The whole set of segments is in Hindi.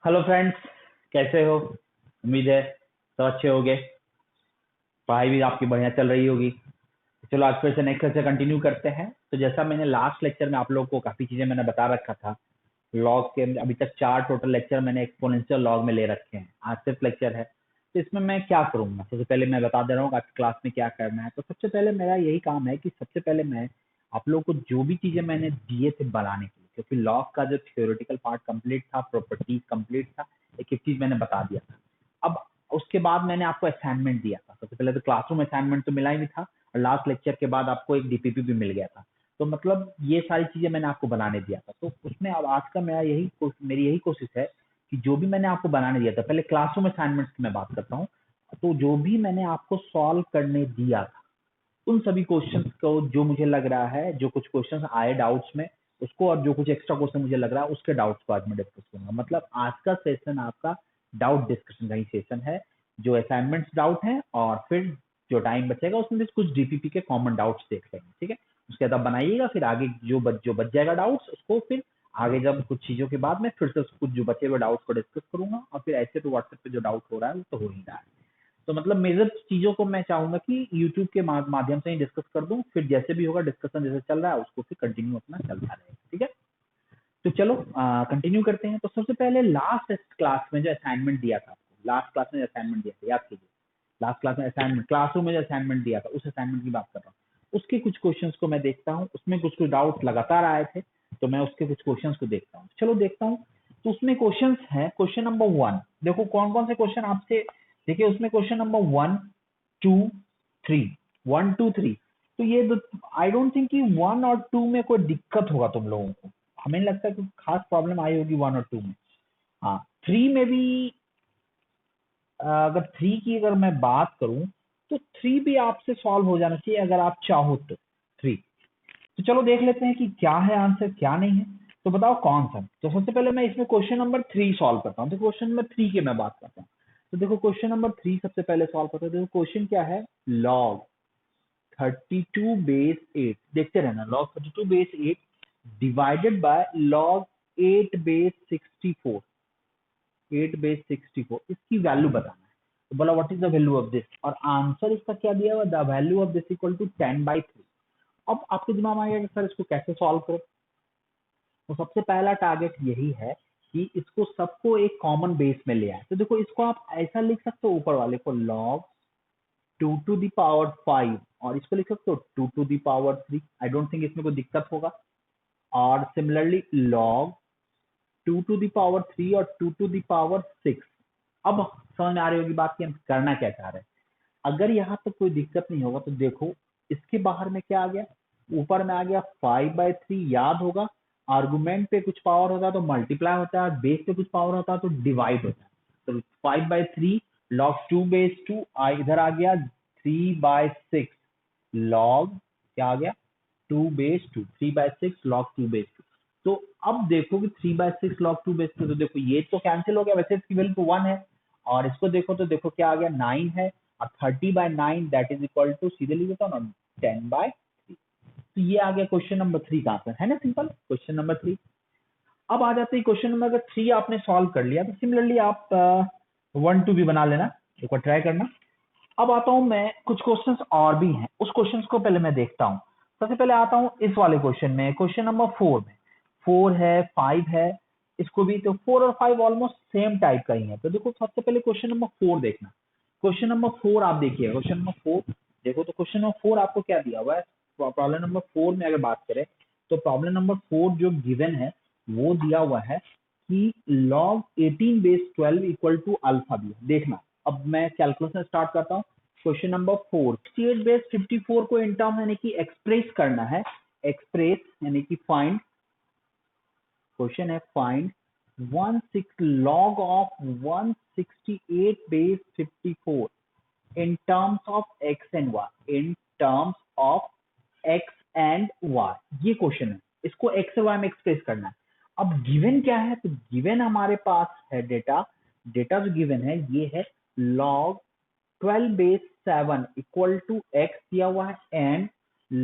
हेलो फ्रेंड्स, कैसे हो? उम्मीद है सब अच्छे होगे। पढ़ाई भी आपकी बढ़िया चल रही होगी। चलो आज फिर से नेक्स्ट लेक्चर कंटिन्यू करते हैं। तो जैसा मैंने लास्ट लेक्चर में आप लोगों को काफ़ी चीज़ें मैंने बता रखा था। लॉग के अभी तक 4 टोटल लेक्चर मैंने एक्सपोनेंशियल लॉग में ले रखे हैं। आज सिर्फ लेक्चर है। तो इसमें मैं क्या करूँगा, सबसे पहले मैं बता दे रहा हूँ आज क्लास में क्या करना है। तो सबसे पहले मेरा यही काम है कि सबसे पहले मैं आप लोगों को जो भी चीज़ें मैंने दिए थे बनाने के लिए, क्योंकि लॉग का जो थ्योरेटिकल पार्ट कंप्लीट था, प्रॉपर्टीज कंप्लीट था, एक एक चीज़ मैंने बता दिया था। अब उसके बाद मैंने आपको असाइनमेंट दिया था। सबसे पहले तो क्लासरूम असाइनमेंट तो मिला ही नहीं था, और लास्ट लेक्चर के बाद आपको एक डीपीपी भी मिल गया था। तो मतलब ये सारी चीजें मैंने आपको बनाने दिया था। तो उसमें अब आज का मेरी यही कोशिश है कि जो भी मैंने आपको बनाने दिया था, पहले क्लासरूम असाइनमेंट्स की मैं बात करता हूँ। तो जो भी मैंने आपको सॉल्व करने दिया था, उन सभी क्वेश्चंस को जो मुझे लग रहा है, जो कुछ क्वेश्चंस आए डाउट्स में उसको, और जो कुछ एक्स्ट्रा क्वेश्चन मुझे लग रहा है उसके डाउट्स को आज मैं डिस्कस करूंगा। मतलब आज का सेशन आपका डाउट डिस्कशन का ही सेशन है, जो असाइनमेंट्स डाउट है, और फिर जो टाइम बचेगा उसमें से कुछ डीपीपी के कॉमन डाउट्स देख लेंगे। ठीक है, उसके बाद आप बनाइएगा, फिर आगे जो बच जाएगा डाउट्स उसको फिर आगे जब कुछ चीजों के बाद में फिर से कुछ जो बचे हुए डाउट्स को डिस्कस करूंगा। और फिर ऐसे तो व्हाट्सएप पे जो डाउट हो रहा है वो तो हो ही रहा है। तो मतलब मेजर चीजों को मैं चाहूंगा कि यूट्यूब के माध्यम से ही डिस्कस कर दूं, फिर जैसे भी होगा डिस्कशन जैसे चल रहा है उसको फिर कंटिन्यू अपना चलता रहेगा। ठीक है, तो चलो कंटिन्यू करते हैं। तो सबसे पहले लास्ट क्लास में जो असाइनमेंट दिया था आपको, लास्ट क्लास में जो असाइनमेंट दिया था याद कीजिए। लास्ट क्लास में असाइनमेंट, क्लासरूम में जो असाइनमेंट दिया था उस असाइनमेंट की बात कर रहा हूँ। उसके कुछ क्वेश्चंस को मैं देखता हूँ, उसमें कुछ कुछ डाउट लगातार आए थे, तो मैं उसके कुछ क्वेश्चंस को देखता हूँ। चलो देखता हूँ। तो उसमें क्वेश्चंस है, क्वेश्चन नंबर 1 देखो कौन कौन से क्वेश्चन आपसे। देखिए उसमें क्वेश्चन नंबर 1 2 3, 1 2 3। तो ये आई डोंट थिंक कि 1 और 2 में कोई दिक्कत होगा तुम लोगों को। हमें नहीं लगता कि खास प्रॉब्लम आई होगी 1 और 2 में। हाँ, 3 में भी अगर 3 की अगर मैं बात करूं तो 3 भी आपसे सॉल्व हो जाना चाहिए अगर आप चाहो तो। 3, तो चलो देख लेते हैं कि क्या है आंसर क्या नहीं है। तो बताओ कौन सा। तो सबसे पहले मैं इसमें क्वेश्चन नंबर 3 सॉल्व करता हूँ। तो क्वेश्चन नंबर 3 की मैं बात करता हूँ। तो देखो क्वेश्चन नंबर 3 सबसे पहले सॉल्व करते हैं। देखो क्वेश्चन क्या है, लॉग 32 बेस 8, देखते रहना, log 32 base 8 divided by log 8 base 64, 8 base 64, इसकी वैल्यू बताना है। तो बोला what is the value of this, और आंसर इसका क्या दिया हुआ, the value of this equal to 10/3। अब आपके दिमाग में आएगा कि सर इसको कैसे सॉल्व करें। तो सबसे पहला टारगेट यही है कि इसको सबको एक कॉमन बेस में ले आए। तो देखो इसको आप ऐसा लिख सकते हो, ऊपर वाले को log 2 to the power 5, और इसको लिख सकते हो 2 to the power 3। I don't think इसमें कोई दिक्कत होगा। और similarly log 2 to the power 3 और 2 to the power 6। अब समझ में आ रही होगी बात कि हम करना क्या चाह रहे हैं। अगर यहाँ तक कोई दिक्कत नहीं होगा तो देखो इसके बाहर में क्या आ गया, ऊपर में आ गया 5/3। याद होगा आर्गुमेंट पे कुछ पावर होता है तो मल्टीप्लाई होता है, बेस पे कुछ पावर होता है तो डिवाइड होता है। तो 5/3 log 2/2, इधर आ गया 3/6 log, क्या आ गया 2/2, 3/6 log 2/2। तो अब देखो कि 3/6 log 2/2, तो देखो ये तो कैंसिल हो गया, वैसे इसकी वैल्यू तो 1 है। और इसको देखो तो देखो क्या आ गया 9 है, और 30/9 दैट इज इक्वल टू, सीधे लिख देता हूँ ना, 10/3। तो ये आ गया क्वेश्चन नंबर 3 का आंसर, है ना, सिंपल क्वेश्चन नंबर 3। अब आ जाते हैं क्वेश्चन नंबर, अगर 3 आपने सॉल्व कर लिया तो सिमिलरली आप 1 2 भी बना लेना, एक बार ट्राई करना। अब आता हूं मैं, कुछ क्वेश्चंस और भी हैं, उस क्वेश्चंस को पहले मैं देखता हूं। सबसे पहले आता हूं इस वाले क्वेश्चन में, क्वेश्चन नंबर 4 में 4 है 5 है, इसको भी तो 4 और 5 ऑलमोस्ट सेम टाइप का ही है। तो देखो सबसे पहले क्वेश्चन नंबर 4 देखना। क्वेश्चन नंबर 4 आप देखिए, क्वेश्चन नंबर 4 देखो। तो क्वेश्चन नंबर 4 आपको क्या दिया हुआ है, प्रॉब्लम नंबर 4 में अगर बात करें तो प्रॉब्लम नंबर 4 जो गिवन है वो दिया हुआ है कि log 18 base 12 equal to alpha दिया। देखना, अब मैं कैलकुलेशन स्टार्ट करता हूँ। क्वेश्चन नंबर 4, 68 बेस 54 को इन टर्म यानी कि एक्सप्रेस करना है, एक्सप्रेस यानी कि फाइंड, क्वेश्चन है फाइंड 16 log ऑफ 168 base 54 in terms of x and y, in terms of x and y, ये क्वेश्चन है। इसको एक्स और वाई में एक्सप्रेस करना है। अब गिवन क्या है, तो गिवन हमारे पास है डेटा, डेटा जो गिवन है ये है log 12 base 7 equal to x दिया हुआ है, and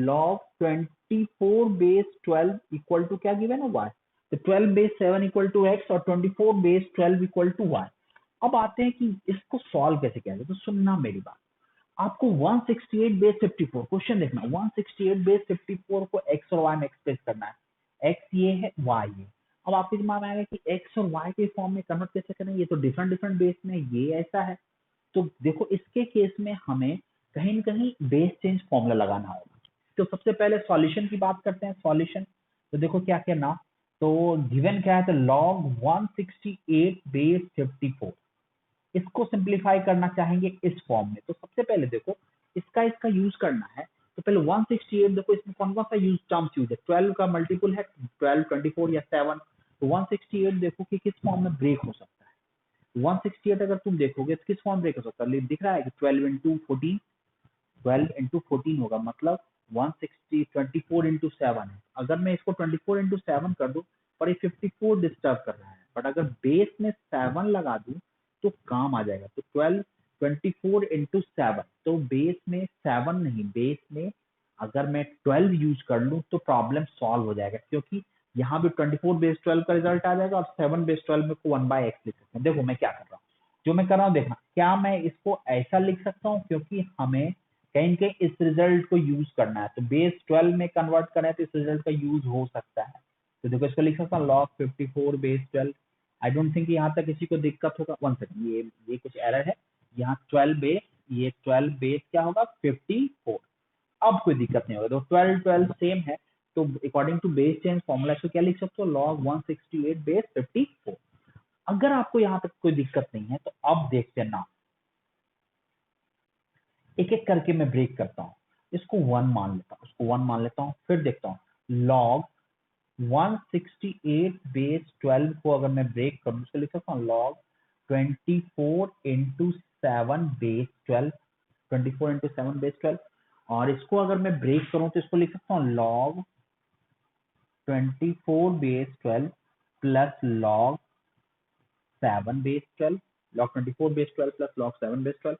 log 24 base 12 equal to क्या गिवन है, वाई। तो 12 बेस 7 इक्वल टू एक्स और 24 बेस 12 इक्वल टू वाई। अब आते हैं कि इसको सॉल्व कैसे किया जाए। तो सुनना मेरी बात, आपको 168 बेस 54 क्वेश्चन देखना, 168 बेस 54 को एक्स और वाई में एक्सप्रेस करना है। एक्स ये है, वाई ये। अब आपके दिमाग में आएगा कि एक्स और वाई के फॉर्म में कन्वर्ट कैसे करें, ये तो डिफरेंट डिफरेंट बेस में ये ऐसा है। तो देखो इसके केस में हमें कहीं ना कहीं बेस चेंज फॉर्मूला लगाना होगा। तो सबसे पहले सॉल्यूशन की बात करते हैं। सॉल्यूशन तो देखो क्या करना, तो गिवन क्या है, तो log 168 बेस 54, इसको सिंप्लीफाई करना चाहेंगे इस फॉर्म में। तो सबसे पहले देखो इसका इसका यूज करना है। तो पहले 168 देखो इसमें कौन कौन सा यूज टर्म्स यूज है, 12 का मल्टीपल है 12, 24 या 7। तो 168 देखो कि किस फॉर्म में ब्रेक हो सकता है। 168 अगर तुम देखोगे तो किस फॉर्म ब्रेक हो सकता है, दिख रहा है कि 12 इंटू 14, 12 इंटू 14 होगा, मतलब 160 24 इंटू 7 है। अगर मैं इसको 24 इंटू 7 कर दूं, पर ये 54 डिस्टर्ब कर रहा है, बट अगर बेस में 7 लगा दूं तो काम आ जाएगा। तो 12 24 इंटू 7, तो बेस में 7 नहीं, बेस में अगर मैं 12 यूज कर लूं तो प्रॉब्लम सॉल्व हो जाएगा, क्योंकि यहाँ भी 24 बेस 12 का रिजल्ट आ जाएगा और 7 बेस 12 में को 1 बाय एक्स लिख सकते हैं। देखो मैं क्या कर रहा हूँ, जो मैं कर रहा हूँ देखना, क्या मैं इसको ऐसा लिख सकता हूँ, क्योंकि हमें कहीं कहीं इस रिजल्ट को यूज करना है, तो बेस 12 में कन्वर्ट करें तो इस रिजल्ट का यूज हो सकता है। तो देखो इसको लिख सकता हूँ log 54 base 12। I don't think यहाँ तक किसी को दिक्कत होगा। वन सेकंड, ये कुछ एरर है यहाँ। 12 बेस, ये 12 बेस क्या होगा 54। अब कोई दिक्कत नहीं होगा, तो 12 12 सेम है। तो according to base change formula इसको क्या लिख सकते हो, log 168 बेस 54। अगर आपको यहाँ तक कोई दिक्कत नहीं है तो अब देखते हैं ना, एक एक करके मैं ब्रेक करता हूँ। इसको 1 मान लेता हूँ, इसको 1 मान लेता हूँ, फिर देखता हूँ log 168 बेस 12 को अगर मैं ब्रेक करूँ तो लिख सकता हूँ log 24 into 7 base 12, 24 into 7 base 12। और इसको अगर मैं ब्रेक करूँ तो इसको लिख सकता हूँ log 24 base 12 plus log 7 base 12, log 24 base 12 plus log 7 base 12।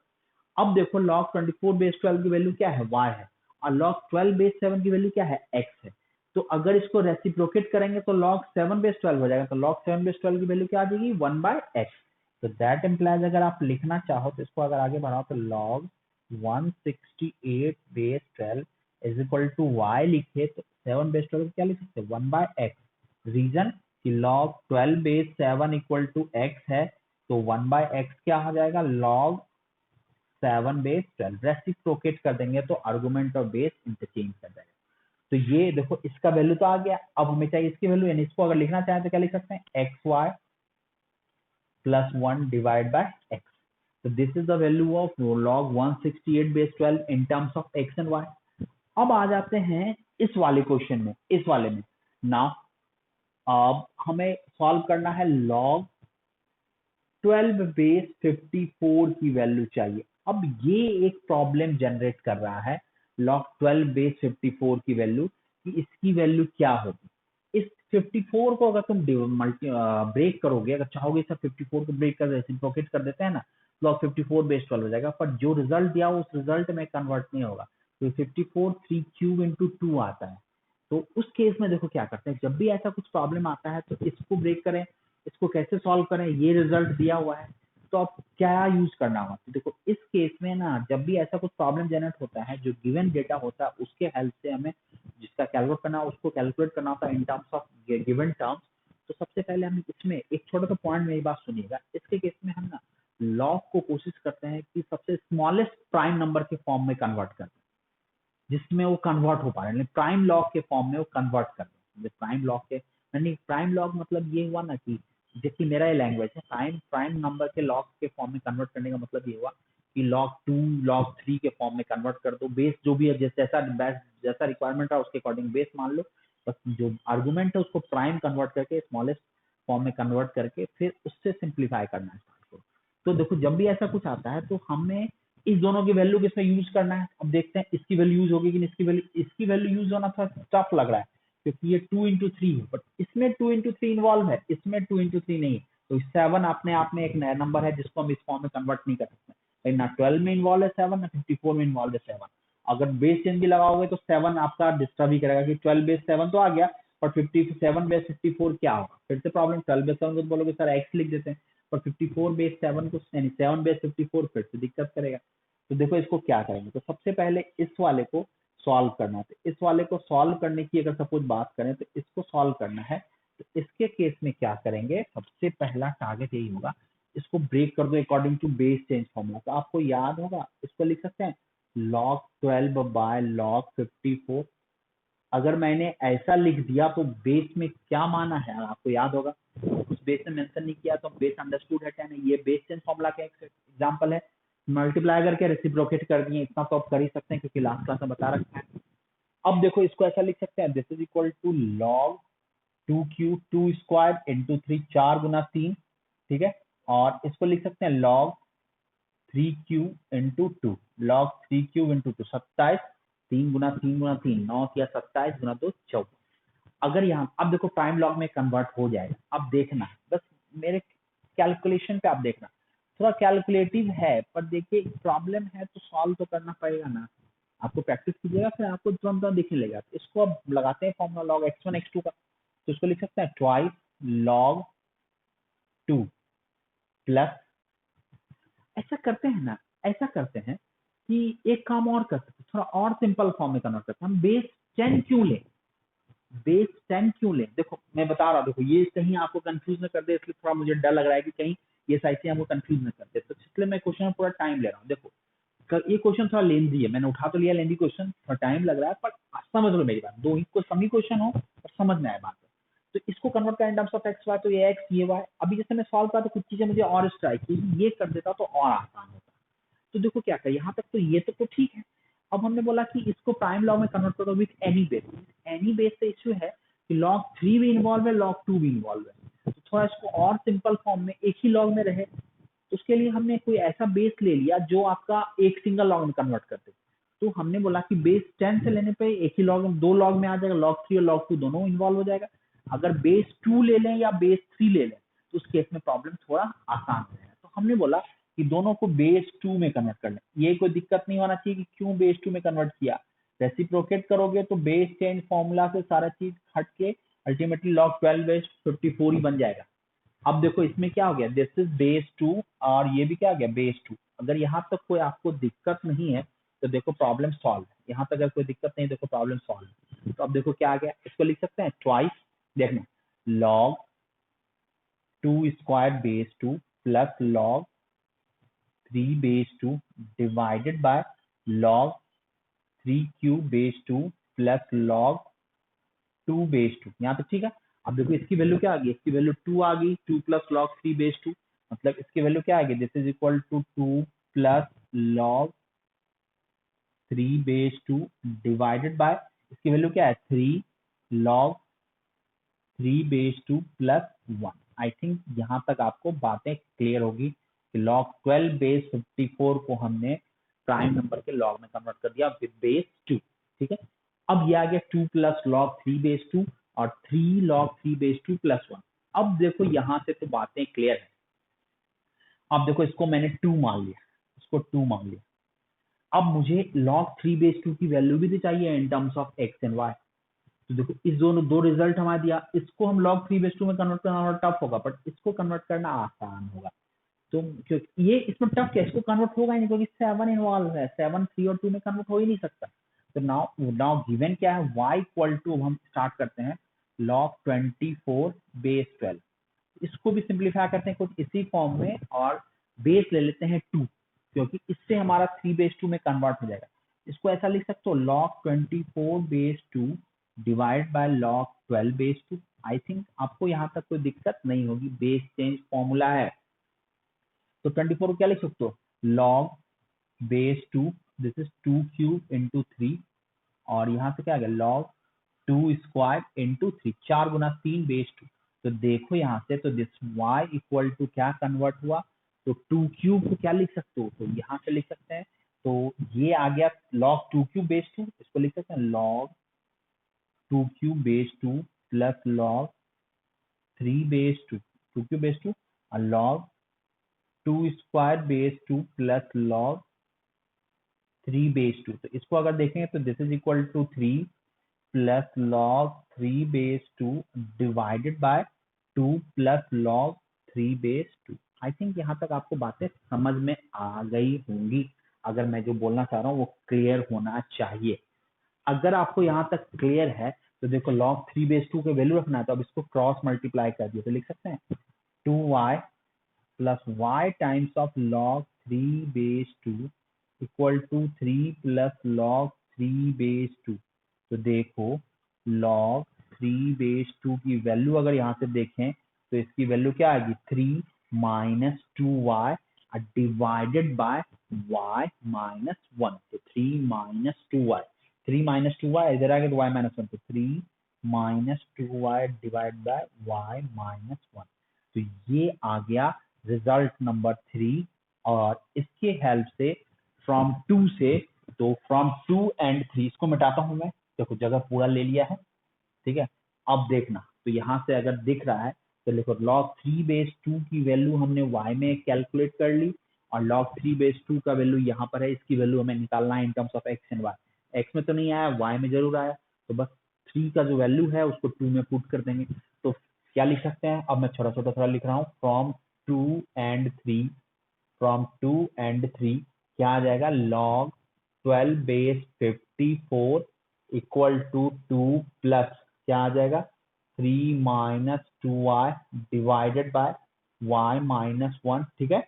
अब देखो log 24 बेस 12 की वैल्यू क्या है, y है, और log 12 बेस 7 की वैल्यू क्या है, x है। तो अगर इसको रेसिप्रोकेट करेंगे तो log 7 बेस 12 हो जाएगा। तो log 7 बेस 12 की वैल्यू क्या आ जाएगी, 1 बाय x। तो दैट इम्प्लाइज अगर आप लिखना चाहो तो इसको अगर आगे बढ़ाओ तो log 168 base 12 is equal to y लिखे तो 7 बेस 12 क्या लिख सकते हैं, 1 बाय x। रीजन कि log 12 base 7 equal to x है, तो 1 बाय x क्या आ जाएगा, log 7 बेस 12। रेसिप्रोकेट कर देंगे तो आर्गुमेंट और बेस इंटरचेंज कर जाएगा। तो ये देखो इसका वैल्यू तो आ गया। अब हमें चाहिए इसकी वैल्यू, यानी इसको अगर लिखना चाहें तो क्या लिख सकते हैं, X Y plus 1 divide by X. तो this is the value of log 168 base 12 in terms of x and Y. अब आ जाते हैं इस वाले क्वेश्चन में, इस वाले में। नाउ अब हमें सॉल्व करना है log 12 बेस 54 की वैल्यू चाहिए। अब ये एक प्रॉब्लम जनरेट कर रहा है log 12 बेस 54 की वैल्यू, कि इसकी वैल्यू क्या होगी। इस 54 को अगर तुम ब्रेक करोगे, अगर चाहोगे इसे 54 को ब्रेक कर रेसिप्रोकेट कर देते हैं ना, log 54 बेस 12 हो जाएगा, पर जो रिजल्ट दिया उस रिजल्ट में कन्वर्ट नहीं होगा। तो 54 3 क्यूब इंटू 2 आता है। तो उस केस में देखो क्या करते हैं, जब भी ऐसा कुछ प्रॉब्लम आता है तो इसको ब्रेक करें, इसको कैसे सॉल्व करें, ये रिजल्ट दिया हुआ है तो अब क्या यूज करना होगा। तो देखो इस केस में ना, जब भी ऐसा कुछ प्रॉब्लम जनरेट होता है, जो गिवन डेटा होता है उसके हेल्प से हमें जिसका कैलकुलेट करना है उसको कैलकुलेट करना होता है इन टर्म्स ऑफ गिवन टर्म्स। तो सबसे पहले हम इसमें एक छोटा सा पॉइंट, मेरी बात सुनिएगा, इसके केस में हम ना लॉग को कोशिश करते हैं कि सबसे स्मॉलेस्ट प्राइम नंबर के फॉर्म में कन्वर्ट करते हैं, जिसमें वो कन्वर्ट हो पा रहे हैं, प्राइम लॉग के फॉर्म में वो कन्वर्ट कर रहे हैं। प्राइम लॉग के यानी प्राइम लॉग मतलब ये हुआ ना कि जैसे मेरा ये लैंग्वेज है, प्राइम नंबर के लॉग के फॉर्म में कन्वर्ट करने का मतलब ये हुआ कि log 2 log 3 के फॉर्म में कन्वर्ट कर दो। बेस जो भी है, जैसा रिक्वायरमेंट है उसके अकॉर्डिंग बेस मान लो, बस जो आर्गुमेंट है उसको प्राइम कन्वर्ट करके स्मॉलेस्ट फॉर्म में कन्वर्ट करके फिर उससे सिंप्लीफाई करना है स्टार्ट करो। तो देखो जब भी ऐसा कुछ आता है तो हमें इस दोनों की वैल्यू किसमें यूज करना है। अब देखते हैं इसकी वैल्यू यूज होगी कि नहीं। इसकी वैल्यू यूज होना थोड़ा टफ लग रहा है, क्योंकि ये 2 इंटू 3 है, बट इसमें 2 इंटू 3 इन्वॉल्व है, इसमें 2 इंटू 3 नहीं है। तो 7 अपने आप में एक नया नंबर है जिसको हम इस फॉर्म में कन्वर्ट नहीं कर सकते। ना 12 में इन्वॉल्व है 7, ना 54 में इन्वॉल्व है 7। अगर बेस चेंज भी लगाओगे तो 7 आपका डिस्टर्ब ही करेगा कि 12 बेस 7 तो आ गया, और 57 बेस 54 क्या होगा? फिर से प्रॉब्लम 12 बेस 7 को बोलोगे सर x लिख देते हैं, और 54 बेस 7 को यानी 7 बेस 54 फिर से दिक्कत करेगा। तो देखो इसको क्या करेंगे, तो सबसे पहले इस वाले को सॉल्व करना है। तो इस वाले को सॉल्व करने की अगर सपोज बात करें तो इसको सॉल्व करना है, तो इसके केस में क्या करेंगे, सबसे पहला टारगेट यही होगा, इसको ब्रेक कर दो according to base change formula. तो आपको याद होगा, इसको लिख सकते हैं log 12 बाय log 54। अगर मैंने ऐसा लिख दिया तो बेस में क्या माना है आपको याद होगा, उस बेस में मेंशन नहीं किया तो बेस अंडरस्टूड है क्या नहीं। ये बेस चेंज फॉर्मूला का एक एग्जांपल है। मल्टीप्लाई करके रेसिप्रोकेट कर दिए, इतना तो आप कर ही सकते हैं क्योंकि लास्ट क्लास में बता रखा है। अब देखो इसको ऐसा लिख सकते हैं, this is equal to log 2q 2 square into 3, 4 गुना 3, ठीक है। और इसको लिख सकते हैं log 3q into 2, log 3q into 2, 27, 3 गुना 3 गुना 3, 9 या 27 गुना 2 14। अगर यहाँ अब देखो प्राइम लॉग में कन्वर्ट हो जाएगा। अब देखना बस मेरे कैलकुलेशन पे आप देखना, थोड़ा कैलकुलेटिव है पर देखिए प्रॉब्लम है तो सॉल्व तो करना पड़ेगा ना। आपको प्रैक्टिस कीजिएगा फिर आपको तुरंत दिखने लगेगा। तो इसको अब लगाते हैं फॉर्मूला लॉग x1 x2 का। तो इसको लिख सकते हैं ट्वाइस log 2 प्लस, ऐसा करते हैं ना, ऐसा करते हैं कि एक काम और कर सकते हैं, थोड़ा और सिंपल फॉर्म में कन्वर्ट करते हैं। हम बेस 10 क्यों लें, बेस 10 क्यों लें? देखो मैं बता रहा हूँ, देखो ये कहीं आपको कंफ्यूज न कर दे, इसलिए थोड़ा मुझे डर लग रहा है कि कहीं ये साइड से हमको कंफ्यूज न कर दे, तो इसलिए मैं क्वेश्चन में पूरा टाइम ले रहा हूँ। देखो ये क्वेश्चन थोड़ा लेंदी है, मैंने उठा तो लिया लेंदी क्वेश्चन, थोड़ा टाइम लग रहा है पर समझ लो मेरी बात, दो ही कोई कम ही क्वेश्चन हो और समझ में आए बात। तो इसको कन्वर्ट करें टर्म्स ऑफ एक्स वाई, तो ये एक्स ये वाई। अभी जैसे मैं सॉल्व करा तो कुछ चीजें मुझे और स्ट्राइक की, ये कर देता तो और आसान होता। तो देखो क्या करें, यहाँ तक तो ये तो ठीक है। अब हमने बोला कि इसको प्राइम लॉग में कन्वर्ट करो with any base. Any base से इश्यू है कि log 3 भी इन्वॉल्व है, log 2 भी इन्वॉल्व है, तो थोड़ा इसको और सिंपल फॉर्म में एक ही लॉग में रहे, तो उसके लिए हमने कोई ऐसा बेस ले लिया जो आपका एक सिंगल लॉग में कन्वर्ट कर दे। तो हमने बोला कि बेस 10 से लेने पे एक ही लॉग में दो लॉग में आ जाएगा, log 3 और log 2 दोनों इन्वॉल्व हो जाएगा। अगर बेस 2 ले लें या बेस 3 ले लें तो उस केस में प्रॉब्लम थोड़ा आसान हो जाएगा। तो हमने बोला कि दोनों को बेस 2 में कन्वर्ट कर लें। ये कोई दिक्कत नहीं होना चाहिए कि क्यों बेस 2 में कन्वर्ट किया, रेसिप्रोकेट करोगे तो बेस चेंज फॉर्मूला से सारा चीज हट के अल्टीमेटली log 12 बेस 54 ही बन जाएगा। अब देखो इसमें क्या हो गया, दिस इज बेस 2 और ये भी क्या हो गया बेस 2। अगर यहाँ तक कोई आपको दिक्कत नहीं है तो देखो प्रॉब्लम सॉल्व है। यहाँ तक अगर कोई दिक्कत नहीं है देखो प्रॉब्लम सॉल्व है। तो अब देखो क्या आ गया, इसको लिख सकते हैं ट्वाइस, देखना log 2 square base 2 plus log 3 base 2 divided by log 3 cube base 2 plus log 2 base 2। यहाँ तक ठीक है। अब देखो इसकी वैल्यू क्या आ गई, इसकी वैल्यू 2 आ गई, 2 प्लस log 3 बेस 2, मतलब इसकी वैल्यू क्या आ गई, this is equal to 2 plus log 3 base 2 divided by, इसकी वैल्यू क्या है 3 log 3 base 2 plus 1। I think यहाँ तक आपको बातें क्लियर होगी कि log 12 बेस 54 को हमने प्राइम नंबर के log में कन्वर्ट कर दिया विद बेस 2, ठीक है। अब ये आ गया 2 प्लस log 3 बेस 2 और 3 log 3 बेस 2 प्लस 1। अब देखो यहाँ से तो बातें क्लियर है। अब देखो इसको मैंने 2 मान लिया, इसको 2 मान लिया। अब मुझे log 3 बेस 2 की वैल्यू भी तो चाहिए in terms of x and y. तो देखो इस दोनों दो रिजल्ट हमारे दिया, इसको हम log 3 बेस 2 में कन्वर्ट करना थोड़ा टफ होगा बट इसको कन्वर्ट करना आसान होगा। तो क्योंकि ये इसमें टफ क्या, इसको कन्वर्ट होगा ही नहीं क्योंकि 7 इन्वॉल्व है, 7 3 और 2 में कन्वर्ट हो ही नहीं सकता। तो नाउ नाउ गिवन क्या है, y इक्वल टू, हम स्टार्ट करते हैं log 24 बेस 12। इसको भी सिंप्लीफाई करते हैं कुछ इसी फॉर्म में और बेस ले लेते हैं 2 क्योंकि इससे हमारा 3 बेस 2 में कन्वर्ट हो जाएगा। इसको ऐसा लिख सकते हो log 24 base 2 divide by log 12 base 2। I think आपको यहाँ तक कोई दिक्कत नहीं होगी, बेस चेंज फॉर्मूला है। तो 24 को क्या लिख सकते हो, log base 2, this is 2 cube into 3 और यहाँ से क्या आ गया log 2 स्क्वायर इंटू 3, 4 गुना 3 बेस 2। तो देखो यहाँ से तो दिस y इक्वल टू क्या कन्वर्ट हुआ, तो 2 क्यूब को क्या लिख सकते हो, तो यहाँ से लिख सकते हैं। तो ये आ गया log 2 क्यूब बेस 2, इसको लिख सकते हैं log 2 cube base 2 plus log 3 base 2, 2 cube base 2 और log 2 square base 2 plus log 3 base 2। तो इसको अगर देखेंगे तो this is equal to 3 plus log 3 base 2 divided by 2 plus log 3 base 2। I think यहाँ तक आपको बातें समझ में आ गई होंगी। अगर मैं जो बोलना चाह रहा हूँ वो क्लियर होना चाहिए। अगर आपको यहाँ तक क्लियर है तो देखो log 3 बेस 2 के वैल्यू रखना है, तो अब इसको क्रॉस मल्टीप्लाई कर दिया तो लिख सकते हैं 2y plus y times of log 3 base 2 equal to 3 plus log 3 base 2। तो देखो log 3 बेस 2 की वैल्यू अगर यहाँ से देखें तो इसकी वैल्यू क्या आएगी 3 minus 2y divided by y minus 1। तो 3 माइनस 2y, 3 माइनस 2y इधर आ गया तो y माइनस 1, तो 3 minus 2y divide by y minus 1। तो ये आ गया रिजल्ट नंबर 3। और इसके हेल्प से फ्रॉम 2 से, तो फ्रॉम 2 एंड 3 इसको मिटाता हूं मैं, देखो जगह पूरा ले लिया है, ठीक है। अब देखना, तो यहाँ से अगर दिख रहा है तो लिखो log 3 बेस 2 की वैल्यू हमने y में कैलकुलेट कर ली और log 3 बेस 2 का वैल्यू यहाँ पर है, इसकी वैल्यू हमें निकालना है इन terms of x and y। x में तो नहीं आया, y में जरूर आया, तो बस 3 का जो वैल्यू है उसको 2 में पुट कर देंगे। तो क्या लिख सकते हैं, अब मैं छोटा छोटा थोड़ा लिख रहा हूँ, फ्रॉम 2 एंड 3, फ्रॉम 2 एंड 3 क्या आ जाएगा log 12 base 54 equal to 2 plus क्या आ जाएगा 3 minus 2y divided by y minus 1, ठीक है,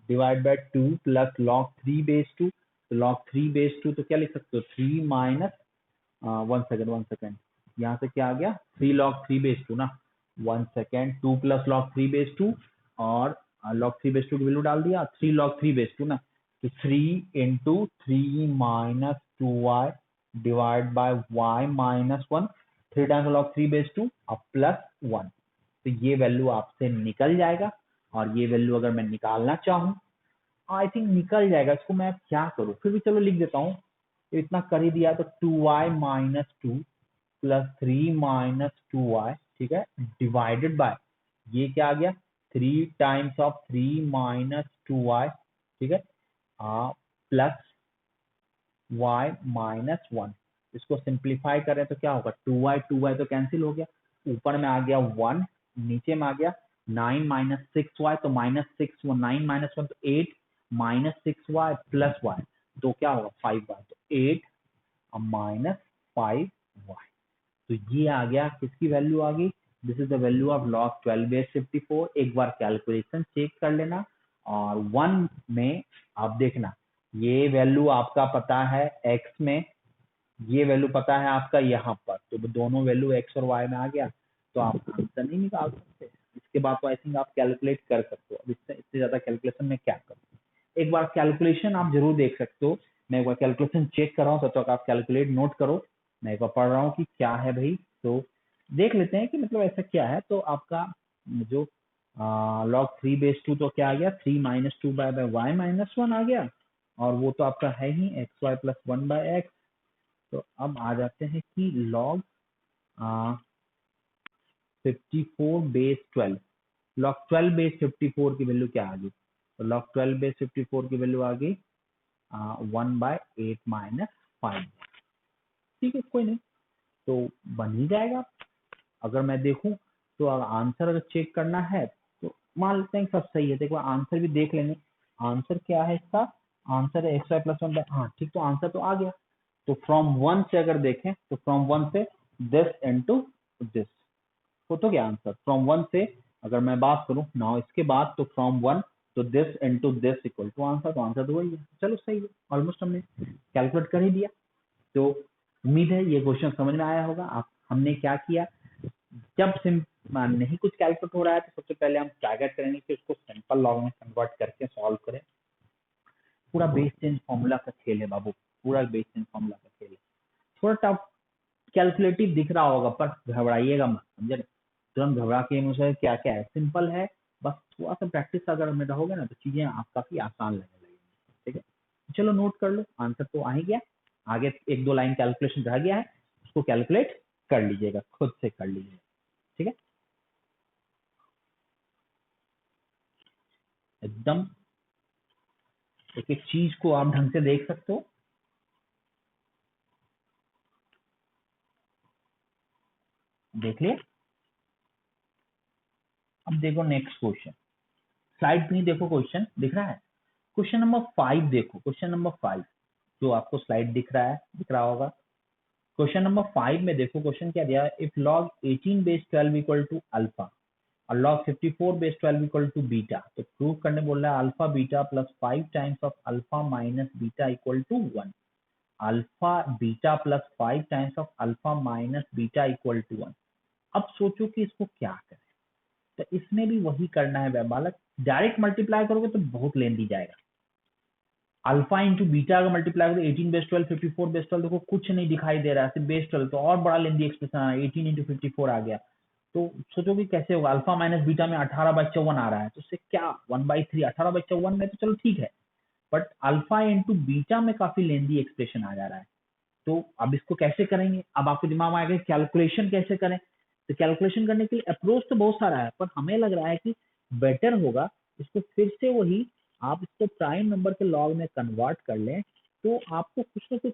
divide by 2 plus log 3 base 2। तो log 3 बेस 2 तो क्या लिख सकते हो 3 माइनस 1 सेकेंड यहाँ से क्या आ गया 3 log 3 बेस 2 ना, 1 सेकेंड 2 प्लस log 3 बेस 2 और log 3 बेस 2 की वैल्यू डाल दिया 3 log 3 बेस 2 ना, तो 3 into 3 minus 2y divide by y minus 1, 3 times log 3 base 2 और प्लस 1। तो ये वैल्यू आपसे निकल जाएगा। और ये वैल्यू अगर मैं निकालना चाहूँ, आई थिंक निकल जाएगा, इसको मैं क्या करूँ, फिर भी चलो लिख देता हूँ। तो इतना कर ही दिया तो 2y minus 2 plus 3 minus 2y, ठीक है, डिवाइडेड बाय ये क्या आ गया 3 टाइम्स ऑफ 3 माइनस 2y, ठीक है, प्लस y माइनस 1। इसको सिंप्लीफाई करें तो क्या होगा 2y तो कैंसिल हो गया, ऊपर में आ गया 1, नीचे में आ गया 9 माइनस 6y, तो माइनस 6 9 माइनस 1 तो 8 माइनस 6y प्लस y, तो क्या होगा 5y, तो 8 माइनस 5y। तो ये आ गया, किसकी वैल्यू आ गई, this is the value of log 12 base 54। एक बार कैलकुलेशन चेक कर लेना और 1 में आप देखना ये वैल्यू आपका पता है x में, ये वैल्यू पता है आपका यहाँ पर, तो दोनों वैल्यू x और y में आ गया, तो आप आंसर नहीं निकाल सकते। इसके बाद तो आई थिंक आप कैलकुलेट कर सकते हो। अब इससे ज्यादा कैलकुलेशन में क्या करूँ, एक बार कैलकुलेशन आप जरूर देख सकते हो। मैं एक बार कैलकुलेशन चेक कर रहा हूँ, तब तक आप कैलकुलेट नोट करो। मैं एक बार पढ़ रहा हूँ कि क्या है भाई, तो देख लेते हैं कि मतलब ऐसा क्या है। तो आपका जो log 3 बेस 2 तो क्या आ गया 3 माइनस 2 बाय y माइनस 1 आ गया, और वो तो आपका है ही X Y plus 1 by X. तो अब आ जाते हैं कि log 54 बेस 12, log 12 बेस 54 की वैल्यू क्या आ गई, तो log 12 बेस 54 की वैल्यू आ गई 1 बाय 8 माइनस 5। ठीक है, कोई नहीं, तो बन ही जाएगा। अगर मैं देखूं तो आंसर अगर चेक करना है तो मान लेते हैं सब सही है, तो एक बार आंसर भी देख लेंगे। आंसर क्या है इसका, आंसर है एक्स वाई प्लस 1 बाय, हाँ ठीक, तो आंसर तो आ गया। तो फ्रॉम 1 से अगर देखें तो फ्रॉम 1 से दिस इनटू दिस, तो क्या आंसर फ्रॉम 1 से अगर मैं बात करूं नाउ इसके बाद, तो फ्रॉम 1 तो this into this equal to answer, तो आंसर तो वही है। चलो सही है, ऑलमोस्ट हमने कैलकुलेट कर ही दिया। तो उम्मीद है ये क्वेश्चन समझ में आया होगा। आप हमने क्या किया, जब नहीं कुछ कैलकुलेट हो रहा है तो सबसे पहले हम टारगेट करेंगे कि उसको सिंपल लॉग में कन्वर्ट करके सॉल्व करें। पूरा बेस चेंज फॉर्मूला का खेल है बाबू, पूरा बेस चेंज फॉर्मूला का खेल है। थोड़ा टफ कैलकुलेटिव दिख रहा होगा पर घबराइएगा मत, समझे, तुरंत घबरा के मुझे क्या क्या है, सिंपल है। बस थोड़ा सा प्रैक्टिस अगर में रहोगे ना तो चीजें आप काफी आसान लगने लगेंगी। ठीक है, चलो नोट कर लो, आंसर तो आ ही गया। आगे एक दो लाइन कैलकुलेशन रह गया है, उसको कैलकुलेट कर लीजिएगा, खुद से कर लीजिएगा। ठीक है, एकदम एक एक चीज को आप ढंग से देख सकते हो। देख लिया। अब देखो नेक्स्ट क्वेश्चन, स्लाइड पे ही देखो, क्वेश्चन दिख रहा है। क्वेश्चन नंबर 5 देखो, क्वेश्चन नंबर 5 जो आपको स्लाइड दिख रहा होगा। क्वेश्चन नंबर 5 में देखो क्वेश्चन क्या दिया है, if log 18 base 12 equal to alpha और log 54 base 12 equal to beta, तो प्रूव करने बोल रहा है alpha beta plus 5 times of alpha minus beta equal to 1। Alpha beta plus 5 times of alpha minus beta equal to 1। अब सोचो कि इसको क्या करें, तो इसमें भी वही करना है बालक। डायरेक्ट मल्टीप्लाई करोगे तो बहुत लेंदी जाएगा। अल्फा इंटू बीटा का मल्टीप्लाई करो 18 बेस 12 54 बेस 12, देखो कुछ नहीं दिखाई दे रहा है, सिर्फ बेस 12, तो और बड़ा लेंदी एक्सप्रेशन आ 18 इंटू 54 आ गया। तो सोचो कि कैसे होगा, अल्फा माइनस बीटा में 18/54 आ रहा है, तो उससे क्या 1/3 18/54 में तो चलो ठीक है, बट अल्फा इंटू बीटा में काफी लेंदी एक्सप्रेशन आ जा रहा है। तो अब इसको कैसे करेंगे, अब आपके दिमाग में आएगा कैलकुलेशन कैसे करें। तो कैलकुलेशन करने के लिए अप्रोच तो बहुत सारा है, पर हमें लग रहा है कि बेटर होगा इसको फिर से वही, आप इसको प्राइम नंबर के लॉग में कन्वर्ट कर लें, तो आपको कुछ ना कुछ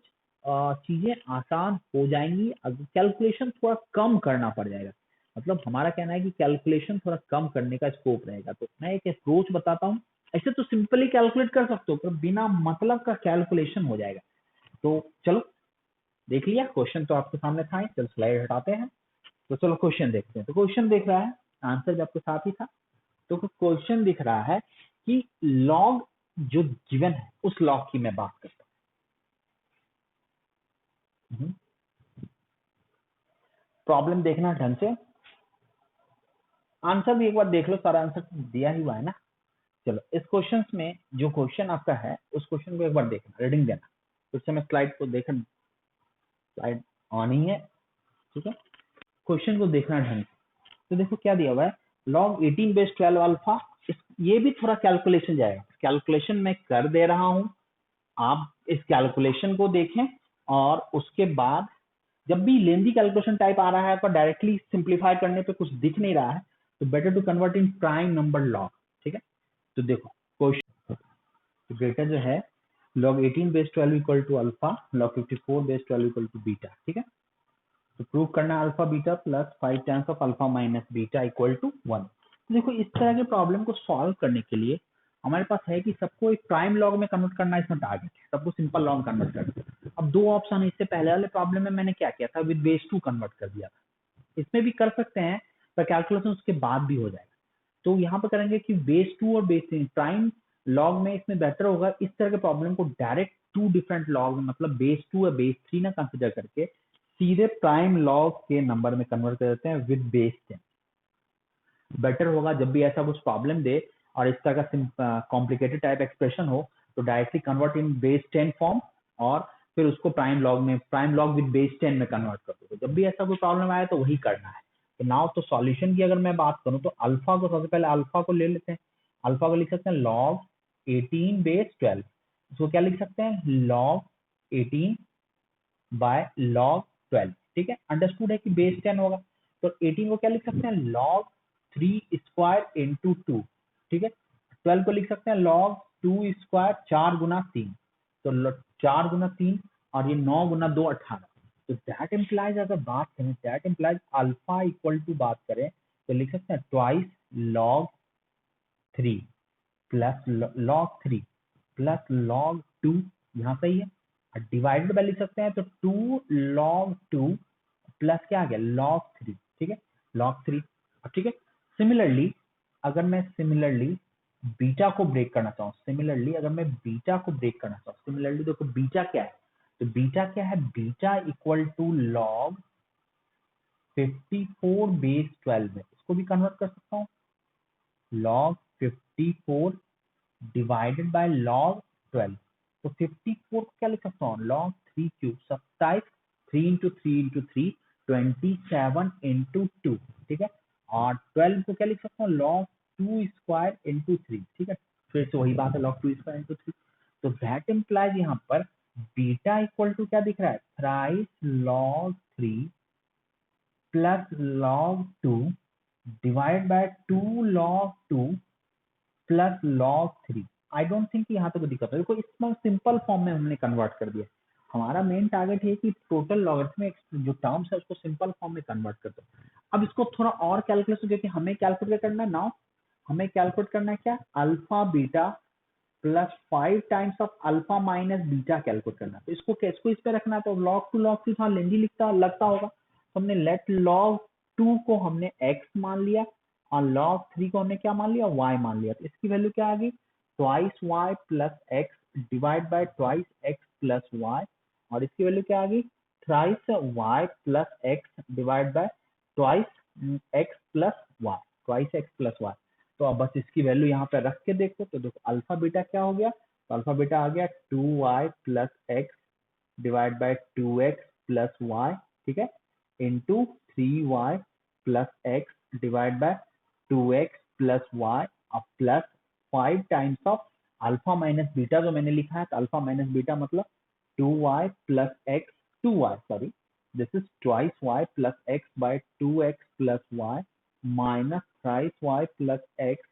चीजें आसान हो जाएंगी। कैलकुलेशन थोड़ा कम करना पड़ जाएगा, मतलब हमारा कहना है कि कैलकुलेशन थोड़ा कम करने का स्कोप रहेगा। तो मैं एक अप्रोच बताता हूँ, ऐसे तो सिंपली कैलकुलेट कर सकते हो, पर बिना मतलब का कैलकुलेशन हो जाएगा। तो चलो देख लिया, क्वेश्चन तो आपके सामने था ही, चलो स्लाइड हटाते हैं। तो चलो क्वेश्चन देखते हैं। तो क्वेश्चन देख रहा है, आंसर भी आपके साथ ही था। तो क्वेश्चन दिख रहा है कि लॉग जो गिवन है उस लॉग की मैं बात करता हूँ। प्रॉब्लम देखना ढंग से, आंसर भी एक बार देख लो, सारा आंसर दिया ही हुआ है ना। चलो इस क्वेश्चन में जो क्वेश्चन आपका है उस क्वेश्चन को एक बार देखना, रीडिंग देना। तो उससे मैं स्लाइड को देखना, स्लाइड ऑन ही है, ठीक है। क्वेश्चन को देखना ढंग से। तो देखो क्या दिया हुआ है, log 18 बेस 12 अल्फा, ये भी थोड़ा कैलकुलेशन जाएगा, कैलकुलेशन मैं कर दे रहा हूं, आप इस कैलकुलेशन को देखें। और उसके बाद जब भी लेंदी कैलकुलेशन टाइप आ रहा है पर डायरेक्टली सिंप्लीफाई करने पे कुछ दिख नहीं रहा है, तो better to convert in prime number log, ठीक है। तो देखो क्वेश्चन, तो डेटा जो है log 18 base 12 equal to alpha, log 54 base 12 equal to beta, ठीक है। तो प्रूव करना है alpha beta plus 5 times of alpha minus beta equal to 1। तो देखो इस तरह के प्रॉब्लम को सॉल्व करने के लिए हमारे पास है कि सबको एक प्राइम लॉग में कन्वर्ट करना इसमें टारगेट है, सबको सिंपल लॉग कन्वर्ट करना। अब दो ऑप्शन है, इससे पहले वाले प्रॉब्लम में मैंने क्या किया था, विद बेस 2 कन्वर्ट कर दिया था। इसमें भी कर सकते हैं, पर कैलकुलेशन उसके बाद भी हो जाएगा। तो यहाँ पे करेंगे कि बेस 2 और बेस 3 प्राइम लॉग में, इसमें बेटर होगा इस तरह के प्रॉब्लम को डायरेक्ट 2 डिफरेंट लॉग में, मतलब बेस 2 और बेस 3 ना कंसिडर करके सीधे प्राइम लॉग के नंबर में कन्वर्ट कर देते हैं विद बेस 10। बेटर होगा जब भी ऐसा कुछ प्रॉब्लम दे और इस तरह का कॉम्प्लिकेटेड टाइप एक्सप्रेशन हो, तो directly convert in base 10 form और फिर उसको प्राइम लॉग में, प्राइम लॉग विद बेस 10 में कन्वर्ट कर दो। तो जब भी ऐसा कोई प्रॉब्लम आए तो वही करना है। तो नाउ तो सॉल्यूशन की अगर मैं बात करूं तो अल्फा को, सबसे पहले अल्फा को ले लेते हैं। अल्फा को लिख सकते हैं log 18 बेस 12, इसको क्या लिख सकते हैं log 18 बाय log 12, ठीक है। अंडरस्टूड है कि बेस 10 होगा, तो 18 को क्या लिख सकते हैं log 3 स्क्वायर इंटू 2, ठीक है। 12 को लिख सकते हैं log 2 स्क्वायर, 4 गुना 3, तो 4 गुना 3 और ये 9 गुना 2 18। तो दैट इम्प्लाइज, अगर बात करें that implies alpha equal to बात करें तो लिख सकते हैं twice log 3 plus log 3 plus log 2, यहाँ सही है। डिवाइडेड बाय लिख सकते हैं तो 2 log 2 प्लस क्या आ गया log 3, ठीक है, log 3। ठीक है। सिमिलरली अगर मैं बीटा को ब्रेक करना चाहूँ, सिमिलरली अगर मैं बीटा को ब्रेक करना चाहूँ, सिमिलरली देखो बीटा क्या है, तो बीटा क्या है, beta equal to log 54 base 12 है, इसको भी कन्वर्ट कर सकता हूँ log 54 डिवाइडेड बाय log 12। तो 54 को क्या लिख सकता हूँ log 3 cube, 27, 3 into 3 into 3 27 into 2, ठीक है। और 12 को क्या लिख सकता हूँ log 2 स्क्वायर इंटू 3, ठीक है। फिर से वही बात है log 2 स्क्वायर इंटू 3। तो दैट इम्प्लाइज यहाँ पर बीटा इक्वल टू क्या दिख रहा है, thrice log 3 plus log 2 divide by 2 log 2 plus log 3। I don't think यहाँ तक दिक्कत है, देखो इसमें सिंपल फॉर्म में हमने कन्वर्ट कर दिया। हमारा मेन टारगेट है कि टोटल लॉगरिथमिक जो टर्म्स है उसको सिंपल फॉर्म में कन्वर्ट कर दो। अब इसको थोड़ा और कैलकुलेशन, क्योंकि हमें कैलकुलेट करना है नाउ, हमें कैलकुलेट करना है क्या, alpha beta plus 5 times of alpha minus beta calculate करना है। तो इसको इस पे रखना है, तो लॉग टू लॉग थ्री थोड़ा लेंदी लगता होगा, तो हमने लेट लॉग 2 को हमने x मान लिया और log 3 को हमने क्या मान लिया, y मान लिया। तो इसकी वैल्यू क्या आ गई, twice y plus x divide bye twice x plus y, और इसकी वैल्यू क्या आ गई, thrice y plus x divide bye twice x plus y, twice x plus y। तो अब बस इसकी वैल्यू यहाँ पे रख के देखो, तो देखो अल्फा बीटा क्या हो गया, तो अल्फा बीटा आ गया 2y plus x divide by 2x plus y, ठीक है, into 3y plus x divide by 2x plus y और plus 5 times of alpha minus beta जो मैंने लिखा है, तो अल्फा माइनस बीटा मतलब 2y plus x, 2y sorry, this is twice y plus x by 2x plus y minus thrice y plus x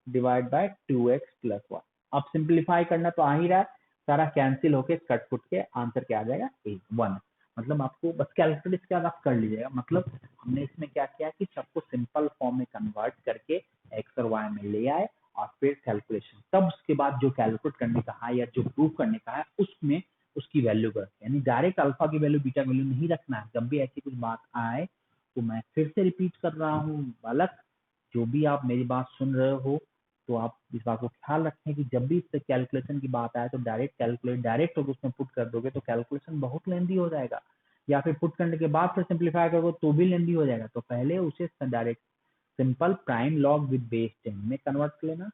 divide by 2x plus y। अब सिंप्लीफाई करना तो आ ही रहा है, सारा कैंसिल होके कट फुट के आंसर क्या आ जाएगा, 1। मतलब आपको बस कैलकुलेट इसके बाद आप कर लीजिएगा। मतलब हमने इसमें क्या किया कि सबको सिंपल फॉर्म में कन्वर्ट करके एक्स और वाई में ले आए और फिर कैलकुलेशन, तब उसके बाद जो कैलकुलेट करने का है या जो प्रूव करने का है उसमें उसकी वैल्यू कर, यानी डायरेक्ट अल्फा की वैल्यू बीटा वैल्यू नहीं रखना है। जब भी ऐसी कुछ बात आए तो मैं फिर से रिपीट कर रहा हूँ, बालक जो भी आप मेरी बात सुन रहे हो तो आप इस बात को ख्याल रखें कि जब भी इससे कैलकुलेशन की बात आए तो डायरेक्ट होकर उसमें पुट कर दोगे तो कैलकुलेशन बहुत लेंदी हो जाएगा, या फिर पुट करने के बाद फिर सिंप्लीफाई करोगे तो भी लेंदी हो जाएगा। तो पहले उसे direct simple prime log with base 10 में कन्वर्ट कर लेना,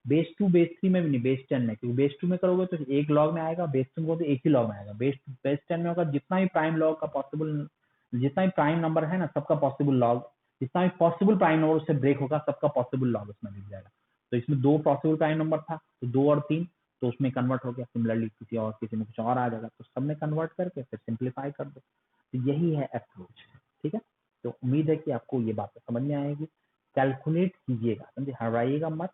बेस 2 बेस 3 में भी नहीं, बेस 10 में, क्योंकि बेस 2 में करोगे तो एक लॉग में आएगा, बेस 2 में तो एक ही लॉग में आएगा, बेस 10 में होगा जितना भी प्राइम लॉग का पॉसिबल, जितना भी प्राइम नंबर है ना सबका पॉसिबल लॉग, जितना भी पॉसिबल प्राइम नंबर उससे ब्रेक होगा सबका पॉसिबल लॉग उसमें मिल जाएगा। तो इसमें 2 पॉसिबल प्राइम नंबर था, तो 2 और 3 तो उसमें कन्वर्ट हो गया, सिमिलरली किसी में कुछ और आ जाएगा तो सब में कन्वर्ट करके फिर सिंप्लीफाई कर दो। तो यही है अप्रोच, ठीक है। तो उम्मीद है कि आपको ये बात समझ में आएगी। कैलकुलेट कीजिएगा, समझे, हड़ाइएगा मत।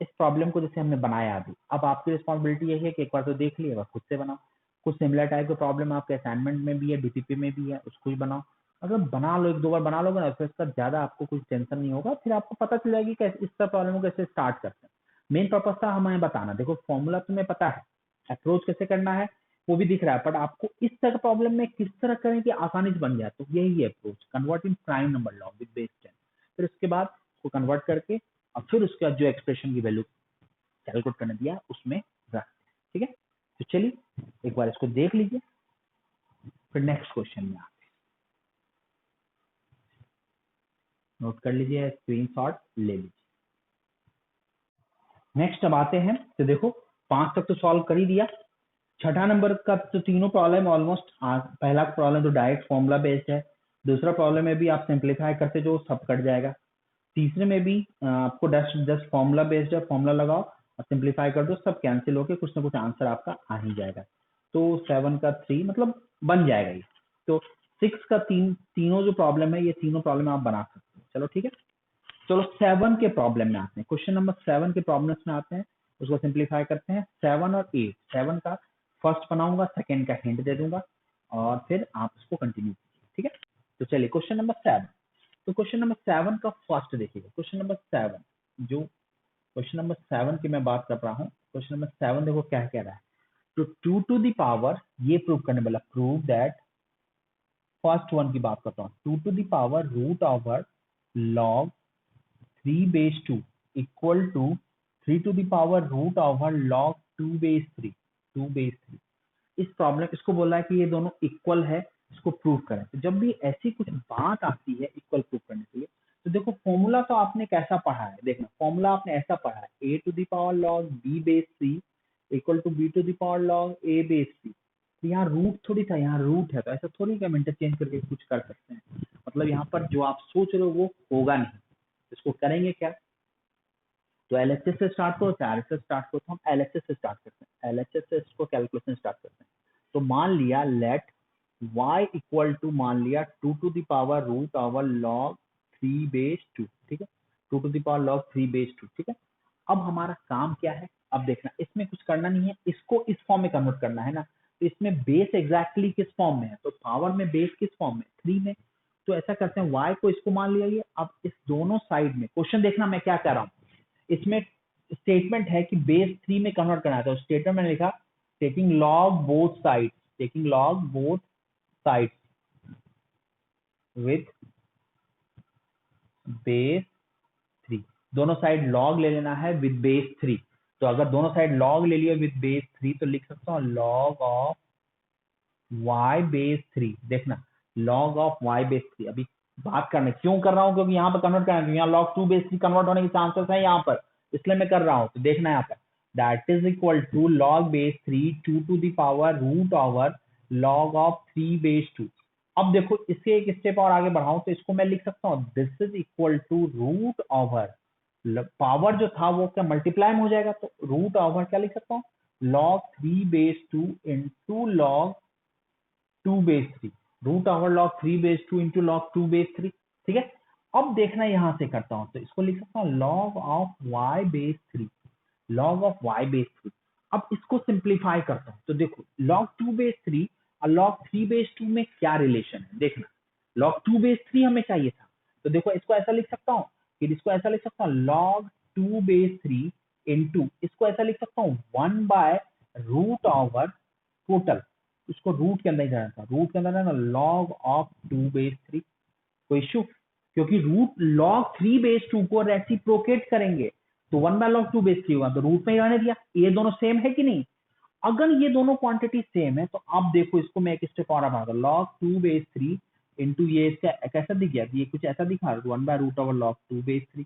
इस प्रॉब्लम को जैसे हमने बनाया अभी, अब आपकी रिस्पॉन्सिबिलिटी यही है कि एक बार तो देख लिएगा, खुद से बनाओ। कुछ सिमिलर टाइप के प्रॉब्लम आपके असाइनमेंट में भी है, डीपीपी में भी है, उसको ही बनाओ। अगर बना लो, 1-2 बार बना लोगे ना, फिर इसका ज्यादा आपको कुछ टेंशन नहीं होगा, फिर आपको पता चल जाएगी कैसे इस तरह प्रॉब्लम को कैसे स्टार्ट करते हैं। मेन पर्पज था हमें बताना, देखो फॉर्मूला तुम्हें पता है, अप्रोच कैसे करना है वो भी दिख रहा है, बट आपको इस तरह प्रॉब्लम में किस तरह करें कि आसानी से बन जाए, तो यही है approach, converting prime number log with base 10। फिर उसके बाद उसको कन्वर्ट करके और फिर उसके बाद जो एक्सप्रेशन की वैल्यू कैलकुलेट करने दिया उसमें रख, ठीक है। तो चलिए एक बार इसको देख लीजिए, फिर नेक्स्ट क्वेश्चन में आते हैं। नोट कर लीजिए, स्क्रीनशॉट ले लीजिए। नेक्स्ट अब आते हैं, तो देखो 5 तक तो सॉल्व कर ही दिया, छठा नंबर का तो तीनों प्रॉब्लम ऑलमोस्ट, पहला प्रॉब्लम तो डायरेक्ट फॉर्मूला बेस्ड है, दूसरा प्रॉब्लम में भी आप सिंप्लीफाई करते जो सब कट जाएगा, तीसरे में भी आपको जस्ट फॉर्मूला बेस्ड है, फॉर्मूला लगाओ और सिंप्लीफाई कर दो, सब कैंसिल होके कुछ ना कुछ आंसर आपका आ ही जाएगा। तो 7 का 3 मतलब बन जाएगा ये। तो 6 का तीनों जो प्रॉब्लम है ये तीनों प्रॉब्लम आप बना सकते हो। चलो ठीक है, चलो 7 के प्रॉब्लम में आते हैं, क्वेश्चन नंबर 7 के प्रॉब्लम्स में आते हैं, उसको सिंप्लीफाई करते हैं। 7 और 8, 7 का फर्स्ट बनाऊंगा, सेकेंड का हिंट दे दूंगा और फिर आप उसको कंटिन्यू कीजिए, ठीक है। तो चलिए क्वेश्चन नंबर 7, तो क्वेश्चन नंबर 7 का फर्स्ट देखिएगा, क्वेश्चन नंबर 7, जो क्वेश्चन नंबर 7 की मैं बात कर रहा हूँ, क्वेश्चन नंबर 7 देखो क्या कह रहा है, तो 2 टू द पावर, ये प्रूव करने वाला, प्रूव दैट, फर्स्ट वन की बात करता हूँ, 2 to the power root over log 3 base 2 equal to 3 to the power root over log 2 base 3, 2 base 3। इस प्रॉब्लम, इसको बोला है कि ये दोनों इक्वल है, इसको प्रूव करें। तो जब भी ऐसी कुछ बात आती है इक्वल प्रूव करने के लिए, तो देखो फॉर्मूला तो आपने कैसा पढ़ा है, देखना फॉर्मूला आपने ऐसा पढ़ा है, A to the power log B base C equal to B to the power log A base C. तो यहाँ रूट थोड़ी था, यहाँ रूट है, तो ऐसा थोड़ी कि हम इंटरचेंज करके कुछ कर सकते हैं। मतलब यहाँ पर जो आप सोच रहे हो वो होगा नहीं, इसको करेंगे क्या, तो एलएचएस से स्टार्ट करो, आरएचएस से स्टार्ट करो, तो हम एलएचएस से स्टार्ट करते हैं, एलएचएस से इसको कैलकुलेशन स्टार्ट करते हैं। तो मान लिया लेट y इक्वल टू, मान लिया 2 to the power root over log 3 base 2, ठीक है, 2 to the power log 3 base 2, ठीक है। अब हमारा काम क्या है, अब देखना इसमें कुछ करना नहीं है, इसको इस फॉर्म में कन्वर्ट करना है ना, इसमें बेस एग्जैक्टली किस फॉर्म में है, तो पावर में बेस किस फॉर्म में, 3 में। तो ऐसा करते हैं, y को इसको मान लिया ये। अब इस दोनों साइड में क्वेश्चन देखना मैं क्या कर रहा हूँ, इसमें स्टेटमेंट है कि बेस 3 में कन्वर्ट करना है, तो स्टेटमेंट मैंने लिखा taking log both sides, taking log both sides with base 3। दोनों साइड लॉग ले लेना है विद बेस 3। तो अगर दोनों साइड लॉग ले लिया विद बेस 3 तो लिख सकता हूँ लॉग ऑफ y बेस 3। देखना लॉग ऑफ y बेस 3। अभी बात करने क्यों कर रहा हूँ, क्योंकि यहाँ पर कन्वर्ट करना है, क्योंकि यहाँ लॉग 2 बेस 3 कन्वर्ट होने के चांसेस है यहाँ पर, इसलिए मैं कर रहा हूँ। तो देखना यहाँ पर that is equal to log base 3 2 to the power root over log of 3 base 2। अब देखो इससे एक स्टेप और आगे बढ़ाऊं तो इसको मैं लिख सकता हूँ this is equal to root over, power जो था वो क्या मल्टीप्लाई में हो जाएगा, तो रूट ओवर क्या लिख सकता हूँ log 3 base 2 into log 2 base 3, root over log 3 base 2 into log 2 base 3। ठीक है, अब देखना यहां से करता हूं तो इसको लिख सकता हूं log of y base 3, log of y base 3। अब इसको सिंप्लीफाई करता हूं तो देखो लॉग 2 बेस 3 और लॉग 3 बेस 2 में क्या रिलेशन है, देखना लॉग 2 बेस 3 हमें चाहिए था, तो देखो इसको ऐसा लिख सकता हूँ, फिर इसको ऐसा लिख सकता हूँ लॉग 2 बेस 3 इंटू इसको ऐसा लिख सकता हूँ 1 बाय रूट ओवर टोटल, इसको रूट के अंदर ही रहना था, रूट के अंदर है ना लॉग ऑफ 2 बेस 3। कोई इश्यू, क्योंकि रूट लॉग 3 बेस 2 को रेसिप्रोकेट करेंगे तो 1 बाय लॉग 2 बेस 3 होगा, तो रूट में ही रहने दिया। ये दोनों सेम है कि नहीं, अगर ये दोनों क्वांटिटी सेम है तो आप देखो इसको मैं एक स्टेप और बढ़ाता हूं लॉग 2 बेस 3 इंटू ये इसका कैसा दिख गया, ये कुछ ऐसा दिखा 1 by root over log 2 base 3,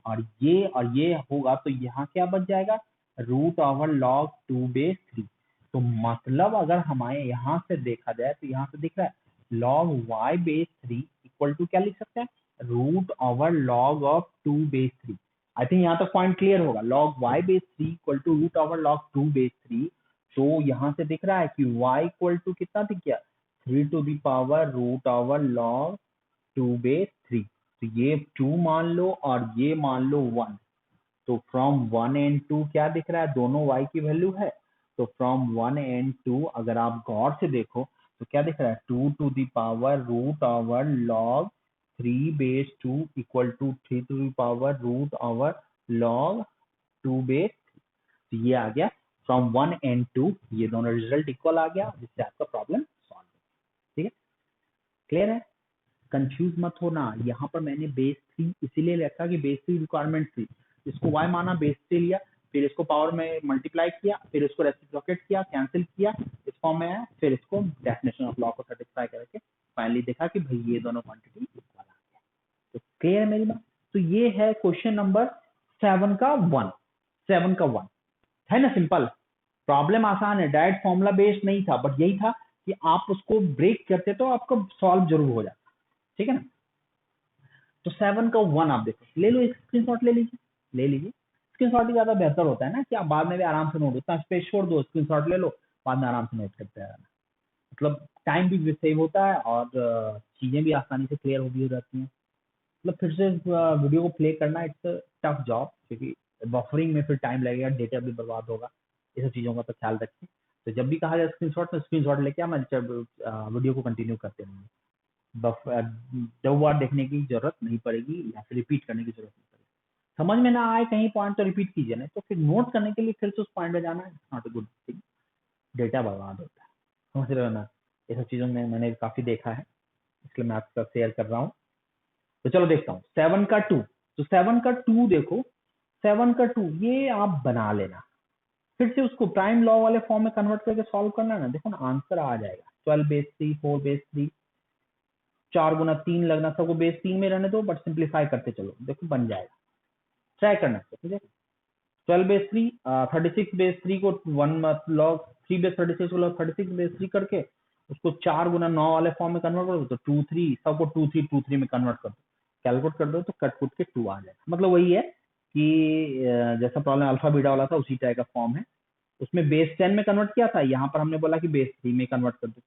और ये होगा तो यहाँ क्या बच जाएगा रूट ओवर लॉग 2 बेस 3। तो मतलब अगर हमारे यहां से देखा जाए तो यहाँ से दिख रहा है log y base 3 equal to क्या लिख सकते हैं root over log of 2 base 3। I think यहाँ तक पॉइंट क्लियर होगा, log y base 3 equal to root over log 2 base 3। तो यहाँ से दिख रहा है कि y इक्वल टू कितना दिख गया 3 to the power root over log 2 base 3। तो ये 2 मान लो और ये मान लो 1, तो फ्रॉम 1 एंड 2 क्या दिख रहा है, दोनों y की वैल्यू है, तो फ्रॉम 1 एंड 2 अगर आप गौर से देखो तो क्या दिख रहा है 2 to the power root over log 3 base 2 equal to 3 to the power root over log 2 base. तो ये आ गया फ्रॉम 1 एंड 2, ये दोनों रिजल्ट इक्वल आ गया जिससे आपका प्रॉब्लम सॉल्व है। ठीक है, क्लियर है, कंफ्यूज मत होना। यहाँ पर मैंने बेस 3 इसीलिए रखा कि बेस 3 रिक्वायरमेंट थी, इसको y माना, बेस 3 लिया, फिर इसको पावर में मल्टीप्लाई किया, फिर इसको रेसिप्रोकेट किया, कैंसिल किया, इस फॉर्म में आया, फिर इसको डेफिनेशन ऑफ लॉ को सेटिस्फाई करके फाइनली देखा कि भाई ये दोनों क्वांटिटी इक्वल आ गया। तो क्लियर है मेरी बात। तो ये है क्वेश्चन नंबर 7 का 1 है ना, सिंपल प्रॉब्लम आसान है, डायरेक्ट फॉर्मूला बेस्ड नहीं था, बट यही था कि आप उसको ब्रेक करते तो आपको सॉल्व जरूर हो जाता। ठीक है ना, तो 7 का 1 आप देखो, ले लो, स्क्रीनशॉट ले लीजिए। स्क्रीनशॉट ही ज्यादा बेहतर होता है ना कि आप बाद में भी आराम से नोट, उतना स्पेस छोड़ दो, स्क्रीनशॉट ले लो, बाद में आराम से नोट करते रहना, मतलब टाइम भी सेव होता है और चीजें भी आसानी से क्लियर हो जाती हैं। मतलब फिर से वीडियो को प्ले करना इट्स टफ जॉब, क्योंकि बफरिंग में फिर टाइम लगेगा, डेटा भी बर्बाद होगा, ये सब चीजों का तो ख्याल रखें। तो जब भी कहा जाए स्क्रीनशॉट तो स्क्रीनशॉट लेके आना, जब वीडियो को कंटिन्यू करते रहेंगे, दो बार देखने की जरूरत नहीं पड़ेगी या फिर रिपीट करने की जरूरत नहीं पड़ेगी। समझ में ना आए कहीं पॉइंट तो रिपीट कीजिए, नहीं तो फिर नोट करने के लिए फिर से उस पॉइंट पे जाना, it's not a good thing, data बर्बाद होता है, समझ रहे हो ना। ये सब चीजों में मैंने काफी देखा है, इसलिए मैं आपके साथ शेयर कर रहा हूँ। तो चलो देखता हूँ 7 का 2, तो 7 का 2 देखो, 7 का 2 ये आप बना लेना, फिर से उसको प्राइम लॉ वाले फॉर्म में कन्वर्ट करके सॉल्व करना ना, देखो ना आंसर आ जाएगा 12 बेस 3 4 बेस 3, 4 गुना 3 लगना, सबको बेस 3 में रहने दो, बट सिंप्लीफाई करते चलो, देखो बन जाएगा, ट्राई करना। ठीक है, 12 बेस 3 36 बेस 3 को 1 लॉग 3 बेस 36 को लॉग 36 बेस 3 करके उसको 4 गुना 9 वाले फॉर्म में कन्वर्ट कर दो, तो 2 3 सबको 2 3 2 3 में कन्वर्ट कर दो, कैलकुलेट कर दो तो कट कुट के 2 आ जाएगा। मतलब वही है कि जैसा प्रॉब्लम अल्फा बीटा वाला था उसी टाइप का फॉर्म है, उसमें बेस 10 में कन्वर्ट किया था, यहाँ पर हमने बोला कि बेस 3 में कन्वर्ट कर दो,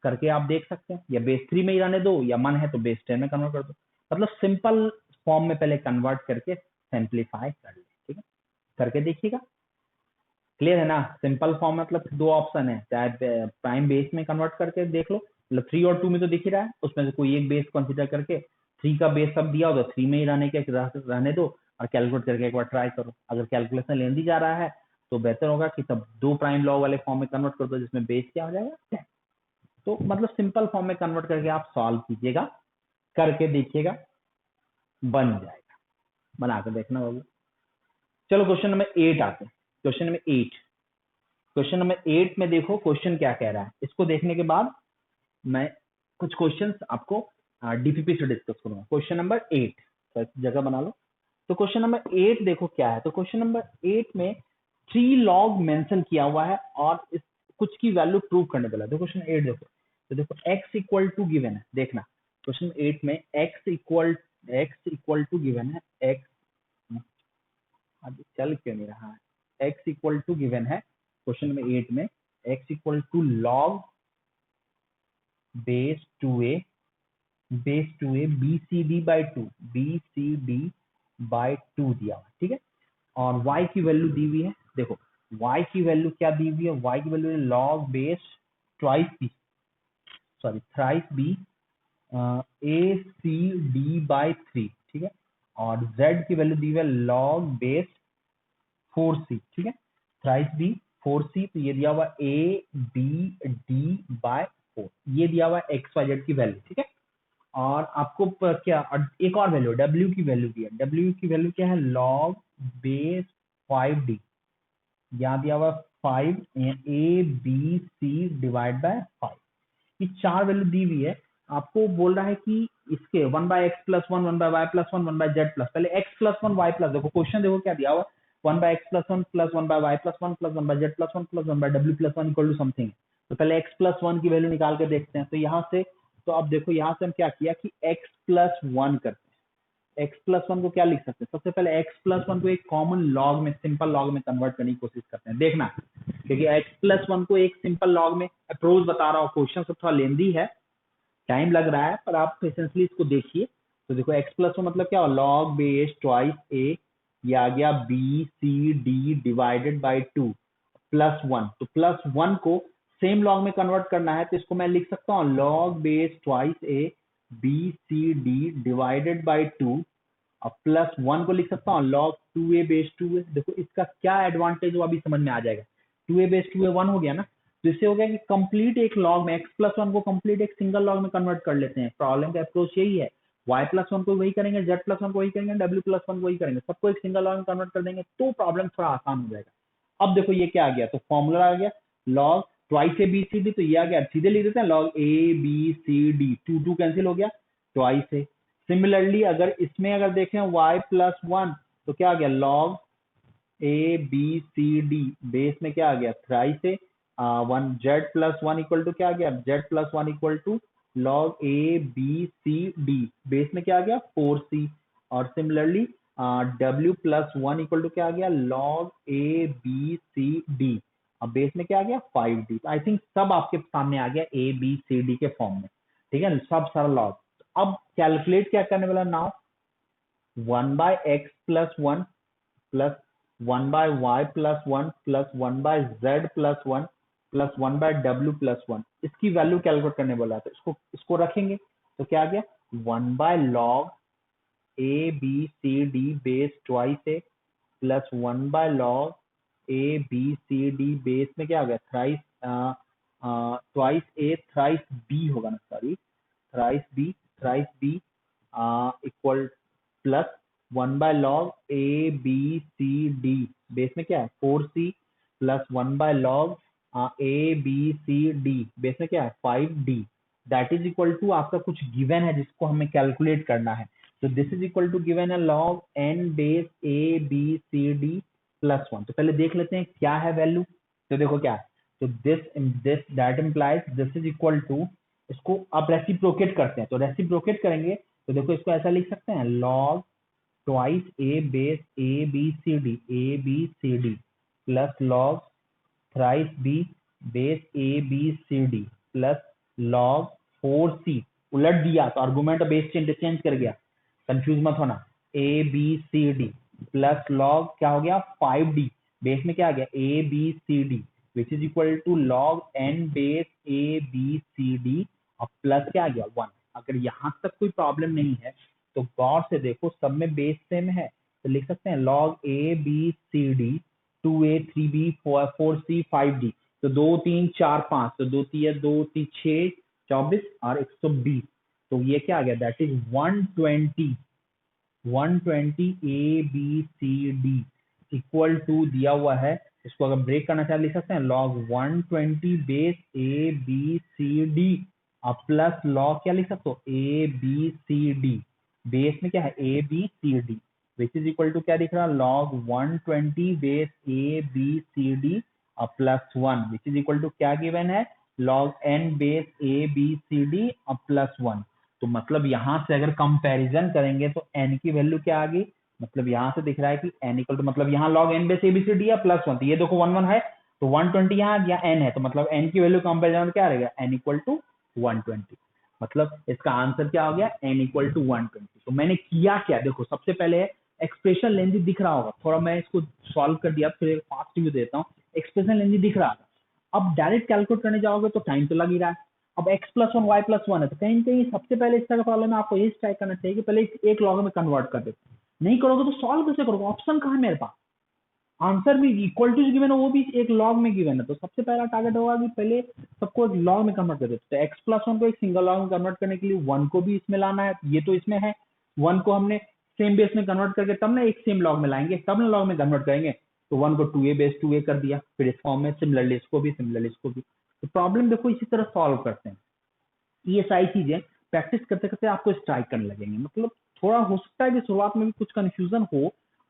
करके आप देख सकते हैं, या बेस 3 में ही रहने दो या मन है तो बेस 10 में कन्वर्ट कर दो, मतलब सिंपल फॉर्म में पहले कन्वर्ट करके सिंप्लीफाई कर ले। ठीक है, करके देखिएगा। क्लियर है ना? सिंपल फॉर्म मतलब दो ऑप्शन है, चाहे प्राइम बेस में कन्वर्ट करके देख लो, मतलब 3 और 2 में तो दिख ही रहा है, उसमें से कोई एक बेस कंसीडर करके 3 का बेस सब दिया हो तो 3 में ही रहने दो और कैलकुलेट करके एक बार ट्राई करो। अगर कैलकुलेशन लेंदी जा रहा है तो बेहतर होगा कि तब दो प्राइम लॉ वाले फॉर्म में कन्वर्ट कर दो, जिसमें बेस क्या हो जाएगा 10। तो मतलब सिंपल फॉर्म में कन्वर्ट करके आप सॉल्व कीजिएगा, करके देखिएगा, बन जाएगा, बना कर देखना बाबू। चलो क्वेश्चन नंबर 8 आते हैं। क्वेश्चन नंबर 8, क्वेश्चन नंबर 8 में देखो क्वेश्चन क्या कह रहा है। इसको देखने के बाद मैं कुछ क्वेश्चंस आपको डीपीपी से डिस्कस करूंगा। क्वेश्चन नंबर 8, तो जगह बना लो। तो क्वेश्चन नंबर 8 देखो क्या है। तो क्वेश्चन नंबर 8 में 3 लॉग मेंशन किया हुआ है और इस कुछ की वैल्यू प्रूव करने वाला है। तो क्वेश्चन 8 देखो, तो देखो x इक्वल टू गिवन है। देखना क्वेश्चन 8 में x इक्वल टू गिवन है। x अभी चल क्यों नहीं रहा है? x इक्वल टू गिवन है क्वेश्चन नंबर 8 में, x equal to log base 2a BCD by 2 BCD by 2 दिया हुआ है, ठीक है। और y की वैल्यू दी हुई है। देखो y की वैल्यू क्या दी हुई है? y की वैल्यू है log base thrice b ACD by 3, ठीक है। और z की वैल्यू दी हुई है लॉग बेस 4c, ठीक है। थ्राइस b 4c, तो ये दिया हुआ ABD by 4, ये दिया हुआ एक्स वाई जेड की वैल्यू, ठीक है। और आपको क्या एक और वैल्यू W की वैल्यू दी है। W की वैल्यू क्या है? लॉग बेस 5D, यहाँ दिया हुआ 5 ABC डिवाइड बाय 5। ये चार वैल्यू दी हुई है। आपको बोल रहा है कि इसके 1 by x plus 1, 1 by y plus 1, 1 by z plus, पहले एक्स प्लस 1 वाई प्लस, देखो क्वेश्चन देखो क्या दिया हुआ, 1 by x plus 1 plus 1 by y plus 1 plus 1 by z plus 1 plus 1 by डब्ल्यू प्लस 1 इक्वल टू समथिंग। तो पहले एक्स प्लस 1 की वैल्यू निकाल के देखते हैं। तो यहाँ से, तो अब देखो यहाँ से हम क्या किया कि एक्स प्लस 1 करते हैं। एक्स प्लस 1 को क्या लिख सकते हैं? सबसे पहले एक्स प्लस 1 को एक कॉमन लॉग में, सिंपल लॉग में कन्वर्ट करने की कोशिश करते हैं। देखना, क्योंकि एक्स प्लस 1 को एक सिंपल लॉग में, अप्रोच बता रहा हूँ, क्वेश्चन सब थोड़ा लेंदी है, टाइम लग रहा है, पर आप पेशेंसली इसको देखिए। तो देखो एक्स प्लस वन मतलब क्या? लॉग बेस ट्वाइस ए, ये आ गया b C d divided by 2 plus 1। तो प्लस 1 को सेम लॉग में कन्वर्ट करना है, तो इसको मैं लिख सकता हूँ log base twice a B C d divided by 2, और प्लस 1 को लिख सकता हूँ लॉग 2a बेस 2a। देखो इसका क्या एडवांटेज हो अभी समझ में आ जाएगा। 2a बेस 2a 1 हो गया ना, तो इससे हो गया कि कंप्लीट एक लॉग में, एक्स प्लस 1 को कंप्लीट एक सिंगल लॉग में कन्वर्ट कर लेते हैं। प्रॉब्लम का अप्रोच यही है, y प्लस 1 को वही करेंगे, z प्लस 1 को वही करेंगे, w प्लस 1 को वही करेंगे, सबको एक सिंगल लॉग में कन्वर्ट कर देंगे, तो प्रॉब्लम थोड़ा आसान हो जाएगा। अब देखो ये क्या आ गया, तो फॉर्मूला आ गया log twice a B C d, तो ये आ गया, सीधे लिख देते हैं log a B C d, 2 cancel हो गया, ट्वाइस ए। सिमिलरली अगर इसमें अगर देखें y प्लस 1, तो क्या आ गया log a B C D, base में क्या आ गया thrice a, 1 z plus 1 equal to क्या आ गया, z plus 1 equal to log a B C D, base में क्या आ गया 4c। और similarly w plus 1 equal to क्या आ गया log a B C d, अब बेस में क्या आ गया 5d। आई थिंक सब आपके सामने आ गया ए बी सी डी के फॉर्म में, ठीक है, सब सारा लॉग। अब कैलकुलेट क्या करने वाला now, 1 by x plus 1 plus 1 by y plus 1 plus 1 by z plus 1 plus 1 by डब्ल्यू प्लस 1, इसकी वैल्यू कैलकुलेट करने बोला है। तो इसको रखेंगे, तो क्या आ गया 1 by log a B C D base twice a plus 1 by log a B C D, base में क्या आ गया thrice, twice a thrice b होगा ना, sorry thrice b equal plus 1 by log a B C D, base में क्या है 4c plus 1 by log a B C D, base में क्या है 5d, that is equal to आपका कुछ गिवन है जिसको हमें कैलकुलेट करना है। तो this is equal to given है log N base A B C D plus 1। तो पहले देख लेते हैं क्या है वैल्यू। तो देखो क्या है, तो this that implies this is equal to, इसको आप रेसिप्रोकेट करते हैं, तो रेसिप्रोकेट करेंगे तो देखो इसको ऐसा लिख सकते हैं log twice a base A B C D plus log thrice b base A B C D plus log 4c, उलट दिया तो आर्गुमेंट बेस इंटरचेंज कर गया, कंफ्यूज मत होना, a B C D plus log क्या हो गया 5d, बेस में क्या आ गया a B C D which is equal to log N base A B C D और प्लस क्या आ गया 1। अगर यहाँ तक कोई प्रॉब्लम नहीं है तो गौर से देखो, सब में बेस सेम है, तो लिख सकते हैं log a B C d 2a 3b 4c 5d, तो 2 3 4 5, तो 2 3 2 3 6 24 और 120, तो ये क्या आ गया that is 120 a B C d equal to दिया हुआ है। इसको अगर ब्रेक करना चाहे लिख सकते हैं log 120 base A B C D और प्लस लॉग क्या लिख सकते हो A B C D, base में क्या है A B C D which is equal to क्या दिख रहा है log 120 base A B C D और plus 1 which is equal to क्या गिवन है log N base A B C D और प्लस 1। तो मतलब यहां से अगर कंपैरिजन करेंगे तो n की वैल्यू क्या आ गई, मतलब यहां से दिख रहा है कि n इक्वल टू मतलब यहाँ log n बेस एबीसीडी या प्लस 1, तो ये देखो 1 1 है तो 120 यहाँ आ गया n है, तो मतलब n की वैल्यू कंपैरिजन में क्या रहेगा n इक्वल टू 120, मतलब इसका आंसर क्या हो गया n इक्वल टू 120। तो मैंने किया क्या, देखो सबसे पहले एक्सप्रेशन लेंदी दिख रहा होगा, थोड़ा मैं इसको सॉल्व कर दिया, फिर फास्ट रिव्यू देता हूँ। एक्सप्रेशन लेंदी दिख रहा था, अब डायरेक्ट कैलकुलेट करने जाओगे तो टाइम तो लग ही रहा है। अब x plus one y plus one है, तो कहीं ना कहीं सबसे पहले इस तरह का प्रॉब्लम है आपको ये ट्राई करना चाहिए कि पहले एक लॉग में कन्वर्ट कर दे। नहीं करोगे तो सॉल्व कैसे करोगे, ऑप्शन कहाँ है मेरे पास, आंसर भी इक्वल टू गिवन है, वो भी एक लॉग में गिवन है, तो सबसे पहला टारगेट होगा कि पहले सबको एक लॉग में कन्वर्ट कर दे। तो x प्लस वन को एक सिंगल लॉग में कन्वर्ट करने के लिए 1 को भी इसमें लाना है, ये तो इसमें है, 1 को हमने सेम बेस में कन्वर्ट करके तब ना एक सेम लॉग में लाएंगे, तब ना लॉग में कन्वर्ट करेंगे। तो 1 को 2a बेस 2a कर दिया, फिर इस फॉर्म में सिमिलरली इसको भी, सिमिलरली इसको भी। तो प्रॉब्लम देखो इसी तरह सॉल्व करते हैं। ये सारी चीजें प्रैक्टिस करते करते आपको स्ट्राइक करने लगेंगे, मतलब थोड़ा हो सकता है कि शुरुआत में भी कुछ कंफ्यूजन हो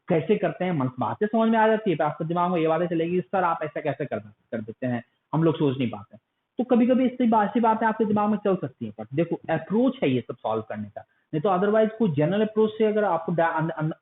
कैसे करते हैं, बातें समझ में आ जाती है तो आपके दिमाग में ये बातें चलेगी सर आप ऐसा कैसे कर देते हैं, हम लोग सोच नहीं पाते। तो कभी कभी ऐसी बातें आपके दिमाग में चल सकती हैं, पर देखो अप्रोच है ये सब सॉल्व करने का, नहीं तो अदरवाइज कोई जनरल अप्रोच से अगर आपको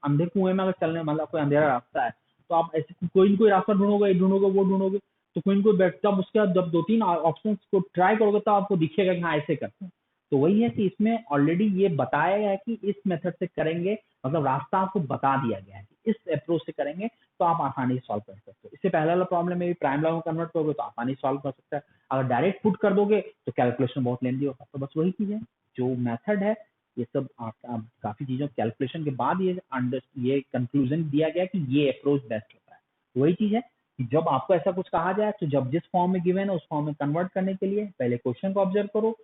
अंधे कुएं में अगर चलने, मतलब कोई अंधेरा रास्ता है तो आप ऐसे कोई ना कोई रास्ता ढूंढोगे, वो ढूंढोगे, तो कोई ना कोई तब उसके बाद जब 2-3 ऑप्शन को ट्राई करोगे तो आपको दिखेगा कि हाँ ऐसे करते हैं। तो वही है कि इसमें ऑलरेडी ये बताया गया है कि इस मेथड से करेंगे, मतलब रास्ता आपको बता दिया गया है कि इस अप्रोच से करेंगे तो आप आसानी से सॉल्व कर सकते हो। इससे पहले वाला प्रॉब्लम में भी प्राइम लॉ में कन्वर्ट करोगे तो आसानी से सॉल्व कर सकता है, अगर डायरेक्ट पुट कर दोगे तो कैलकुलेशन बहुत लेंदी होगा। तो बस वही चीज है, जो मेथड है ये सब आप काफी चीजों कैलकुलेशन के बाद ये कंक्लूजन दिया गया कि ये अप्रोच बेस्ट होता है। वही चीज है कि जब आपको ऐसा कुछ कहा जाए तो जब जिस फॉर्म में गिवन है उस फॉर्म में कन्वर्ट करने के लिए पहले क्वेश्चन को ऑब्जर्व करो,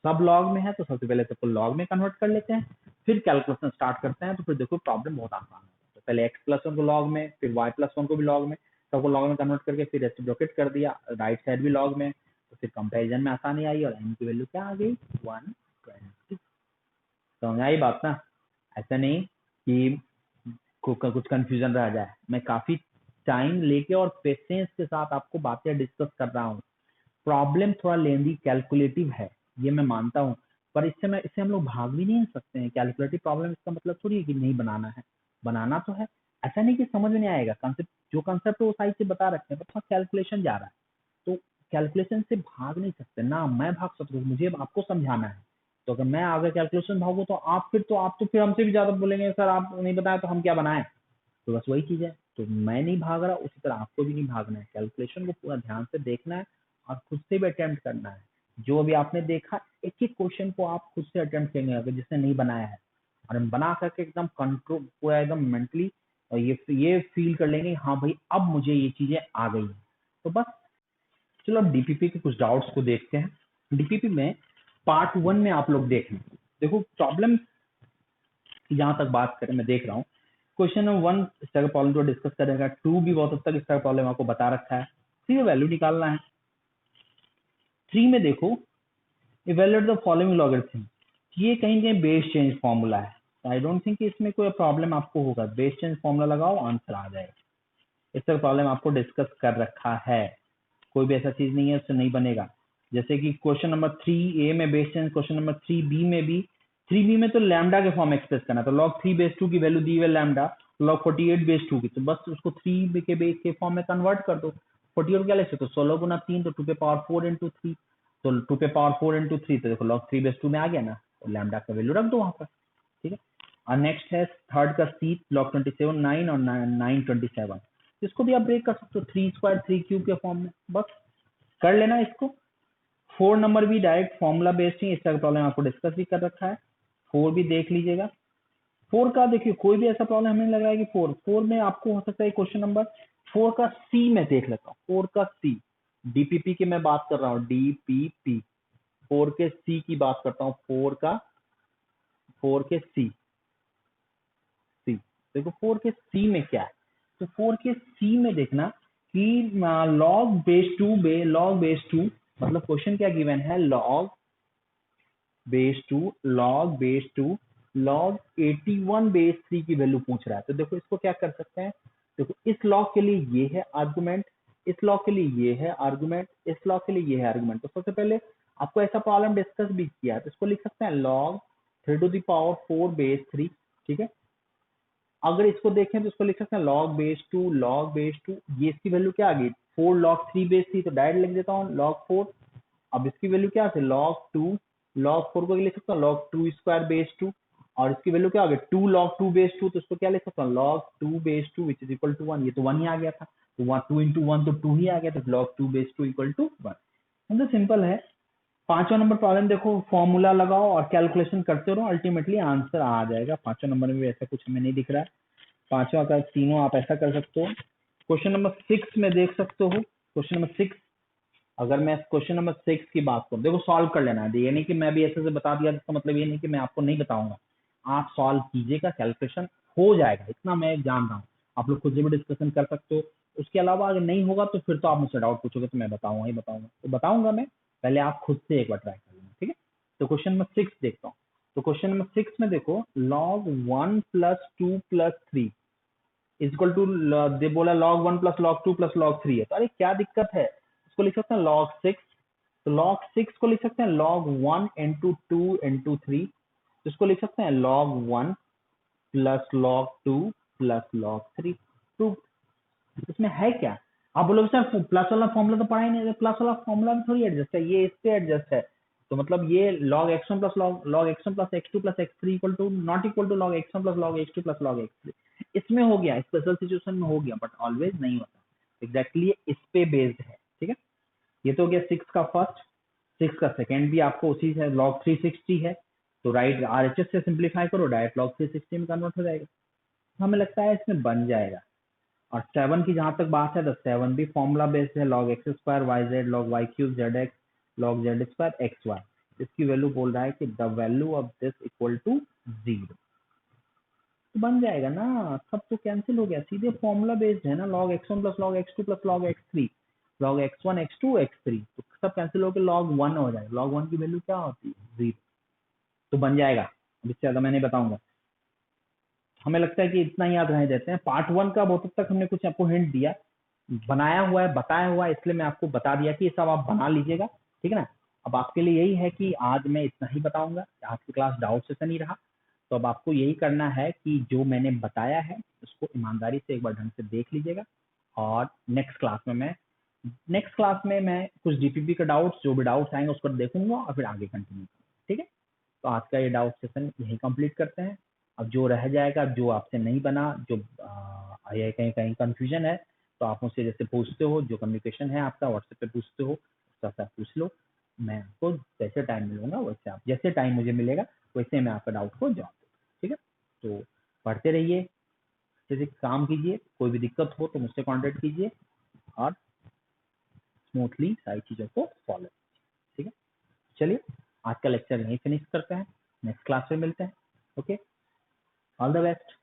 सब लॉग में है तो सबसे पहले सबको लॉग में कन्वर्ट कर लेते हैं, फिर कैलकुलेशन स्टार्ट करते हैं, तो फिर देखो प्रॉब्लम बहुत आसान है। तो पहले x प्लस वन को लॉग में, फिर y प्लस वन को भी लॉग में, सबको लॉग में कन्वर्ट करके फिर रेसिप्रोकेट कर दिया, राइट साइड भी लॉग में, तो फिर कंपेरिजन में आसानी आई और n की वैल्यू क्या आ गई 120। समझ आई बात ना, ऐसा नहीं कि कुछ कंफ्यूजन रह जाए। मैं काफी टाइम लेके और पेशेंस के साथ आपको बातें डिस्कस कर रहा हूँ। प्रॉब्लम थोड़ा लेंदी कैलकुलेटिव है ये मैं मानता हूँ, पर इससे हम लोग भाग भी नहीं सकते हैं। कैलकुलेटिव प्रॉब्लम इसका मतलब थोड़ी है कि नहीं बनाना है, बनाना तो है, ऐसा नहीं कि समझ में नहीं आएगा, कंसेप्ट जो कंसेप्ट है वो साइड से बता रखते हैं, पर थोड़ा कैलकुलेशन जा रहा है, तो कैलकुलेशन से भाग नहीं सकते ना, मैं भाग सकता हूँ, मुझे आपको समझाना है। तो अगर मैं आगे कैलकुलेशन भागू तो आप फिर हमसे भी ज्यादा बोलेंगे सर आप नहीं बताया तो हम क्या बनाए। तो बस वही चीज है, तो मैं नहीं भाग रहा, उसी तरह आपको भी नहीं भागना है, कैलकुलेशन को पूरा ध्यान से देखना है और खुद से भी अटेम्प्ट करना है। जो अभी आपने देखा एक एक क्वेश्चन को आप खुद से अटेम्प्ट करेंगे अगर जिसने नहीं बनाया है, और हम बना करके एकदम कंट्रोल पूरा एकदम मेंटली और ये फील कर लेंगे हाँ भाई अब मुझे ये चीजें आ गई हैं। तो बस चलो अब डीपीपी के कुछ डाउट्स को देखते हैं। डीपीपी में पार्ट 1 में आप लोग देख लें, देखो प्रॉब्लम की जहां तक बात करें मैं देख रहा हूँ क्वेश्चन नंबर 1 इस तरह प्रॉब्लम को डिस्कस करेगा, 2 भी बहुत हद तक इस तरह प्रॉब्लम आपको बता रखा है, 3 वैल्यू निकालना है। 3 में देखो इवेल्युएट द फॉलोइंग लॉगरिथम, ये कहीं कहीं बेस चेंज फॉर्मूला है, आई डोंट थिंक इसमें कोई प्रॉब्लम आपको होगा, बेस चेंज फॉर्मूला लगाओ आंसर आ जाएगा। इस तरह प्रॉब्लम आपको डिस्कस कर रखा है, कोई भी ऐसा चीज नहीं है उससे नहीं बनेगा। जैसे कि क्वेश्चन नंबर 3A में base change, question number 3B में भी, 3B में तो लैम्डा के फॉर्म एक्सप्रेस करना, तो log 3 बेस 2 की वैल्यू दी हुई है लैम्डा, log 48 बेस 2 की, तो बस उसको 3 के बेस के फॉर्म में कन्वर्ट कर दो। 48 क्या लिख सकते हो 16 गुना 3 तो 2 पे पावर 4 इंटू 3, तो 2 पे पावर 4 इंटू 3 तो देखो log 3 बेस 2 में आ गया ना, तो लैम्डा का वैल्यू रख दो वहां पर, ठीक है। और नेक्स्ट है थर्ड का सी, log 27 9 और 9 27, इसको भी आप ब्रेक कर सकते हो 3 स्क्वायर 3 क्यूब के फॉर्म में, बस कर लेना इसको। 4 नंबर भी डायरेक्ट फॉर्मूला बेस्ड ही, इसका प्रॉब्लम आपको डिस्कस भी कर रखा है, 4 भी देख लीजिएगा। 4 का देखिए कोई भी ऐसा प्रॉब्लम हमें लग रहा है कि 4 में आपको हो सकता है क्वेश्चन नंबर 4 का सी में देख लेता हूँ, 4 का सी, डीपीपी की मैं बात कर रहा हूँ, डीपीपी 4 के सी की बात करता हूँ, 4 के सी, देखो 4 के सी में क्या है, तो 4 के सी में देखना कि लॉग बेस टू मतलब क्वेश्चन क्या गिवन है, log base two log 81 base 3 की वैल्यू पूछ रहा है। तो देखो इसको क्या कर सकते हैं, देखो इस लॉग के लिए ये है आर्गुमेंट, इस लॉग के लिए ये है आर्गुमेंट, इस लॉग के लिए ये है आर्गुमेंट। तो सबसे पहले आपको ऐसा प्रॉब्लम डिस्कस भी किया है, तो इसको लिख सकते हैं log 3 to the power 4 base 3, ठीक है। अगर इसको देखें तो इसको लिख सकते हैं log बेस टू, ये इसकी वैल्यू क्या आ गई, 4 log 3 बेस 3, तो डायरेक्ट लिख देता हूँ log 4। अब इसकी वैल्यू क्या है, log 4 को लिख सकता हूँ log 2 स्क्वायर बेस 2, और इसकी वैल्यू क्या आ गई 2 log 2 बेस 2, तो इसको क्या लिख सकता हूँ log 2 base 2 which is equal to 1, ये तो 1 ही आ गया था, तो 2 इंटू 1 तो 2 ही आ गया, तो log 2 बेस 2 इक्वल टू 1। मतलब सिंपल है। 5वां नंबर प्रॉब्लम देखो, फॉर्मूला लगाओ और कैलकुलेशन करते रहो, अल्टीमेटली आंसर आ जाएगा। 5वां नंबर में भी ऐसा कुछ हमें नहीं दिख रहा है, 5वां का तीनों आप ऐसा कर सकते हो। क्वेश्चन नंबर 6 में देख सकते हो, क्वेश्चन नंबर 6, अगर मैं क्वेश्चन नंबर 6 की बात करूं, देखो सॉल्व कर लेना है, ये नहीं कि मैं भी ऐसे से बता दिया, इसका मतलब ये नहीं कि मैं आपको नहीं बताऊंगा, आप सॉल्व कीजिएगा, कैलकुलेशन हो जाएगा, इतना मैं जान रहा हूँ। आप लोग खुद से भी डिस्कशन कर सकते हो, उसके अलावा अगर नहीं होगा तो फिर तो आप मुझसे डाउट पूछोगे तो मैं बताऊंगा ही बताऊंगा, तो बताऊंगा मैं, पहले आप खुद से एक बार ट्राई कर लेना, ठीक है। तो क्वेश्चन नंबर 6 देखता हूँ, तो क्वेश्चन नंबर 6 में देखो log 1 plus 2 plus 3 equal to, दे बोला log 1 plus log 2 plus log 3 है, तो अरे क्या दिक्कत है, इसको लिख सकते हैं log 6, तो log 6 को लिख सकते हैं log 1 इंटू 2 इंटू 3, तो इसको लिख सकते हैं log 1 plus log 2 plus log 3, तो इसमें है क्या, आप बोलोगे सर प्लस वाला फॉर्मूला तो पढ़ा ही नहीं, प्लस वाला फॉर्मूला में थोड़ी एडजस्ट है, ये इस पे एडजस्ट है, तो मतलब ये log x1 plus log x1 plus x2 plus x3 equal to not equal to log x1 plus log x2 plus log x3, इसमें हो गया, स्पेशल सिचुएशन में हो गया, बट ऑलवेज नहीं होता, एग्जैक्टली इस पे बेस्ड है, ठीक है। ये तो हो गया 6 का फर्स्ट। 6 का सेकेंड भी आपको उसी से log 360 है, तो राइट आरएचएस से सिंप्लीफाई करो, डायरेक्ट log 360 में कन्वर्ट हो जाएगा, हमें लगता है इसमें बन जाएगा। और 7 की जहां तक बात है, तो 7 भी फॉर्मूला बेस्ड है, log x square y z log y cube z x log z square x y, इसकी वैल्यू बोल रहा है कि the value of this equal to 0, तो बन जाएगा ना, सब तो कैंसिल हो गया, सीधे फॉर्मूला बेस्ड है ना, log x1 plus log x2 plus log x3 log x1 x2 x3, तो सब कैंसिल होकर log 1 हो जाएगा, log 1 की वैल्यू क्या होती है 0, तो बन जाएगा, इससे ज्यादा मैं नहीं बताऊंगा। हमें लगता है कि इतना ही याद रह देते हैं, पार्ट 1 का बहुत हद तक हमने कुछ आपको हिंट दिया, बनाया हुआ है, बताया हुआ है, इसलिए मैं आपको बता दिया कि ये सब आप बना लीजिएगा, ठीक है ना। अब आपके लिए यही है कि आज मैं इतना ही बताऊंगा, आज की क्लास डाउट से नहीं रहा, तो अब आपको यही करना है कि जो मैंने बताया है उसको ईमानदारी से एक बार ढंग से देख लीजिएगा, और नेक्स्ट क्लास में मैं कुछ डीपीपी का डाउट्स, जो भी डाउट्स आएंगे उस पर देखूंगा और फिर आगे कंटिन्यू, ठीक है। तो आज का ये डाउट सेशन यही कंप्लीट करते हैं। अब जो रह जाएगा, जो आपसे नहीं बना, जो ये कहीं कहीं कंफ्यूजन है, तो आप मुझसे जैसे पूछते हो, जो कम्युनिकेशन है आपका व्हाट्सएप पे पूछते हो, उसका पूछ लो, मैं आपको जैसे टाइम मिलूंगा वैसे, आप जैसे टाइम मुझे मिलेगा वैसे मैं आपका डाउट को जवाब दूंगा, ठीक है। तो पढ़ते रहिए, जैसे काम कीजिए, कोई भी दिक्कत हो तो मुझसे कॉन्टेक्ट कीजिए, और स्मूथली सारी चीज़ों को फॉलो, ठीक है। चलिए आज का लेक्चर यहीं फिनिश करते हैं, नेक्स्ट क्लास में मिलते हैं, ओके, ऑल द बेस्ट।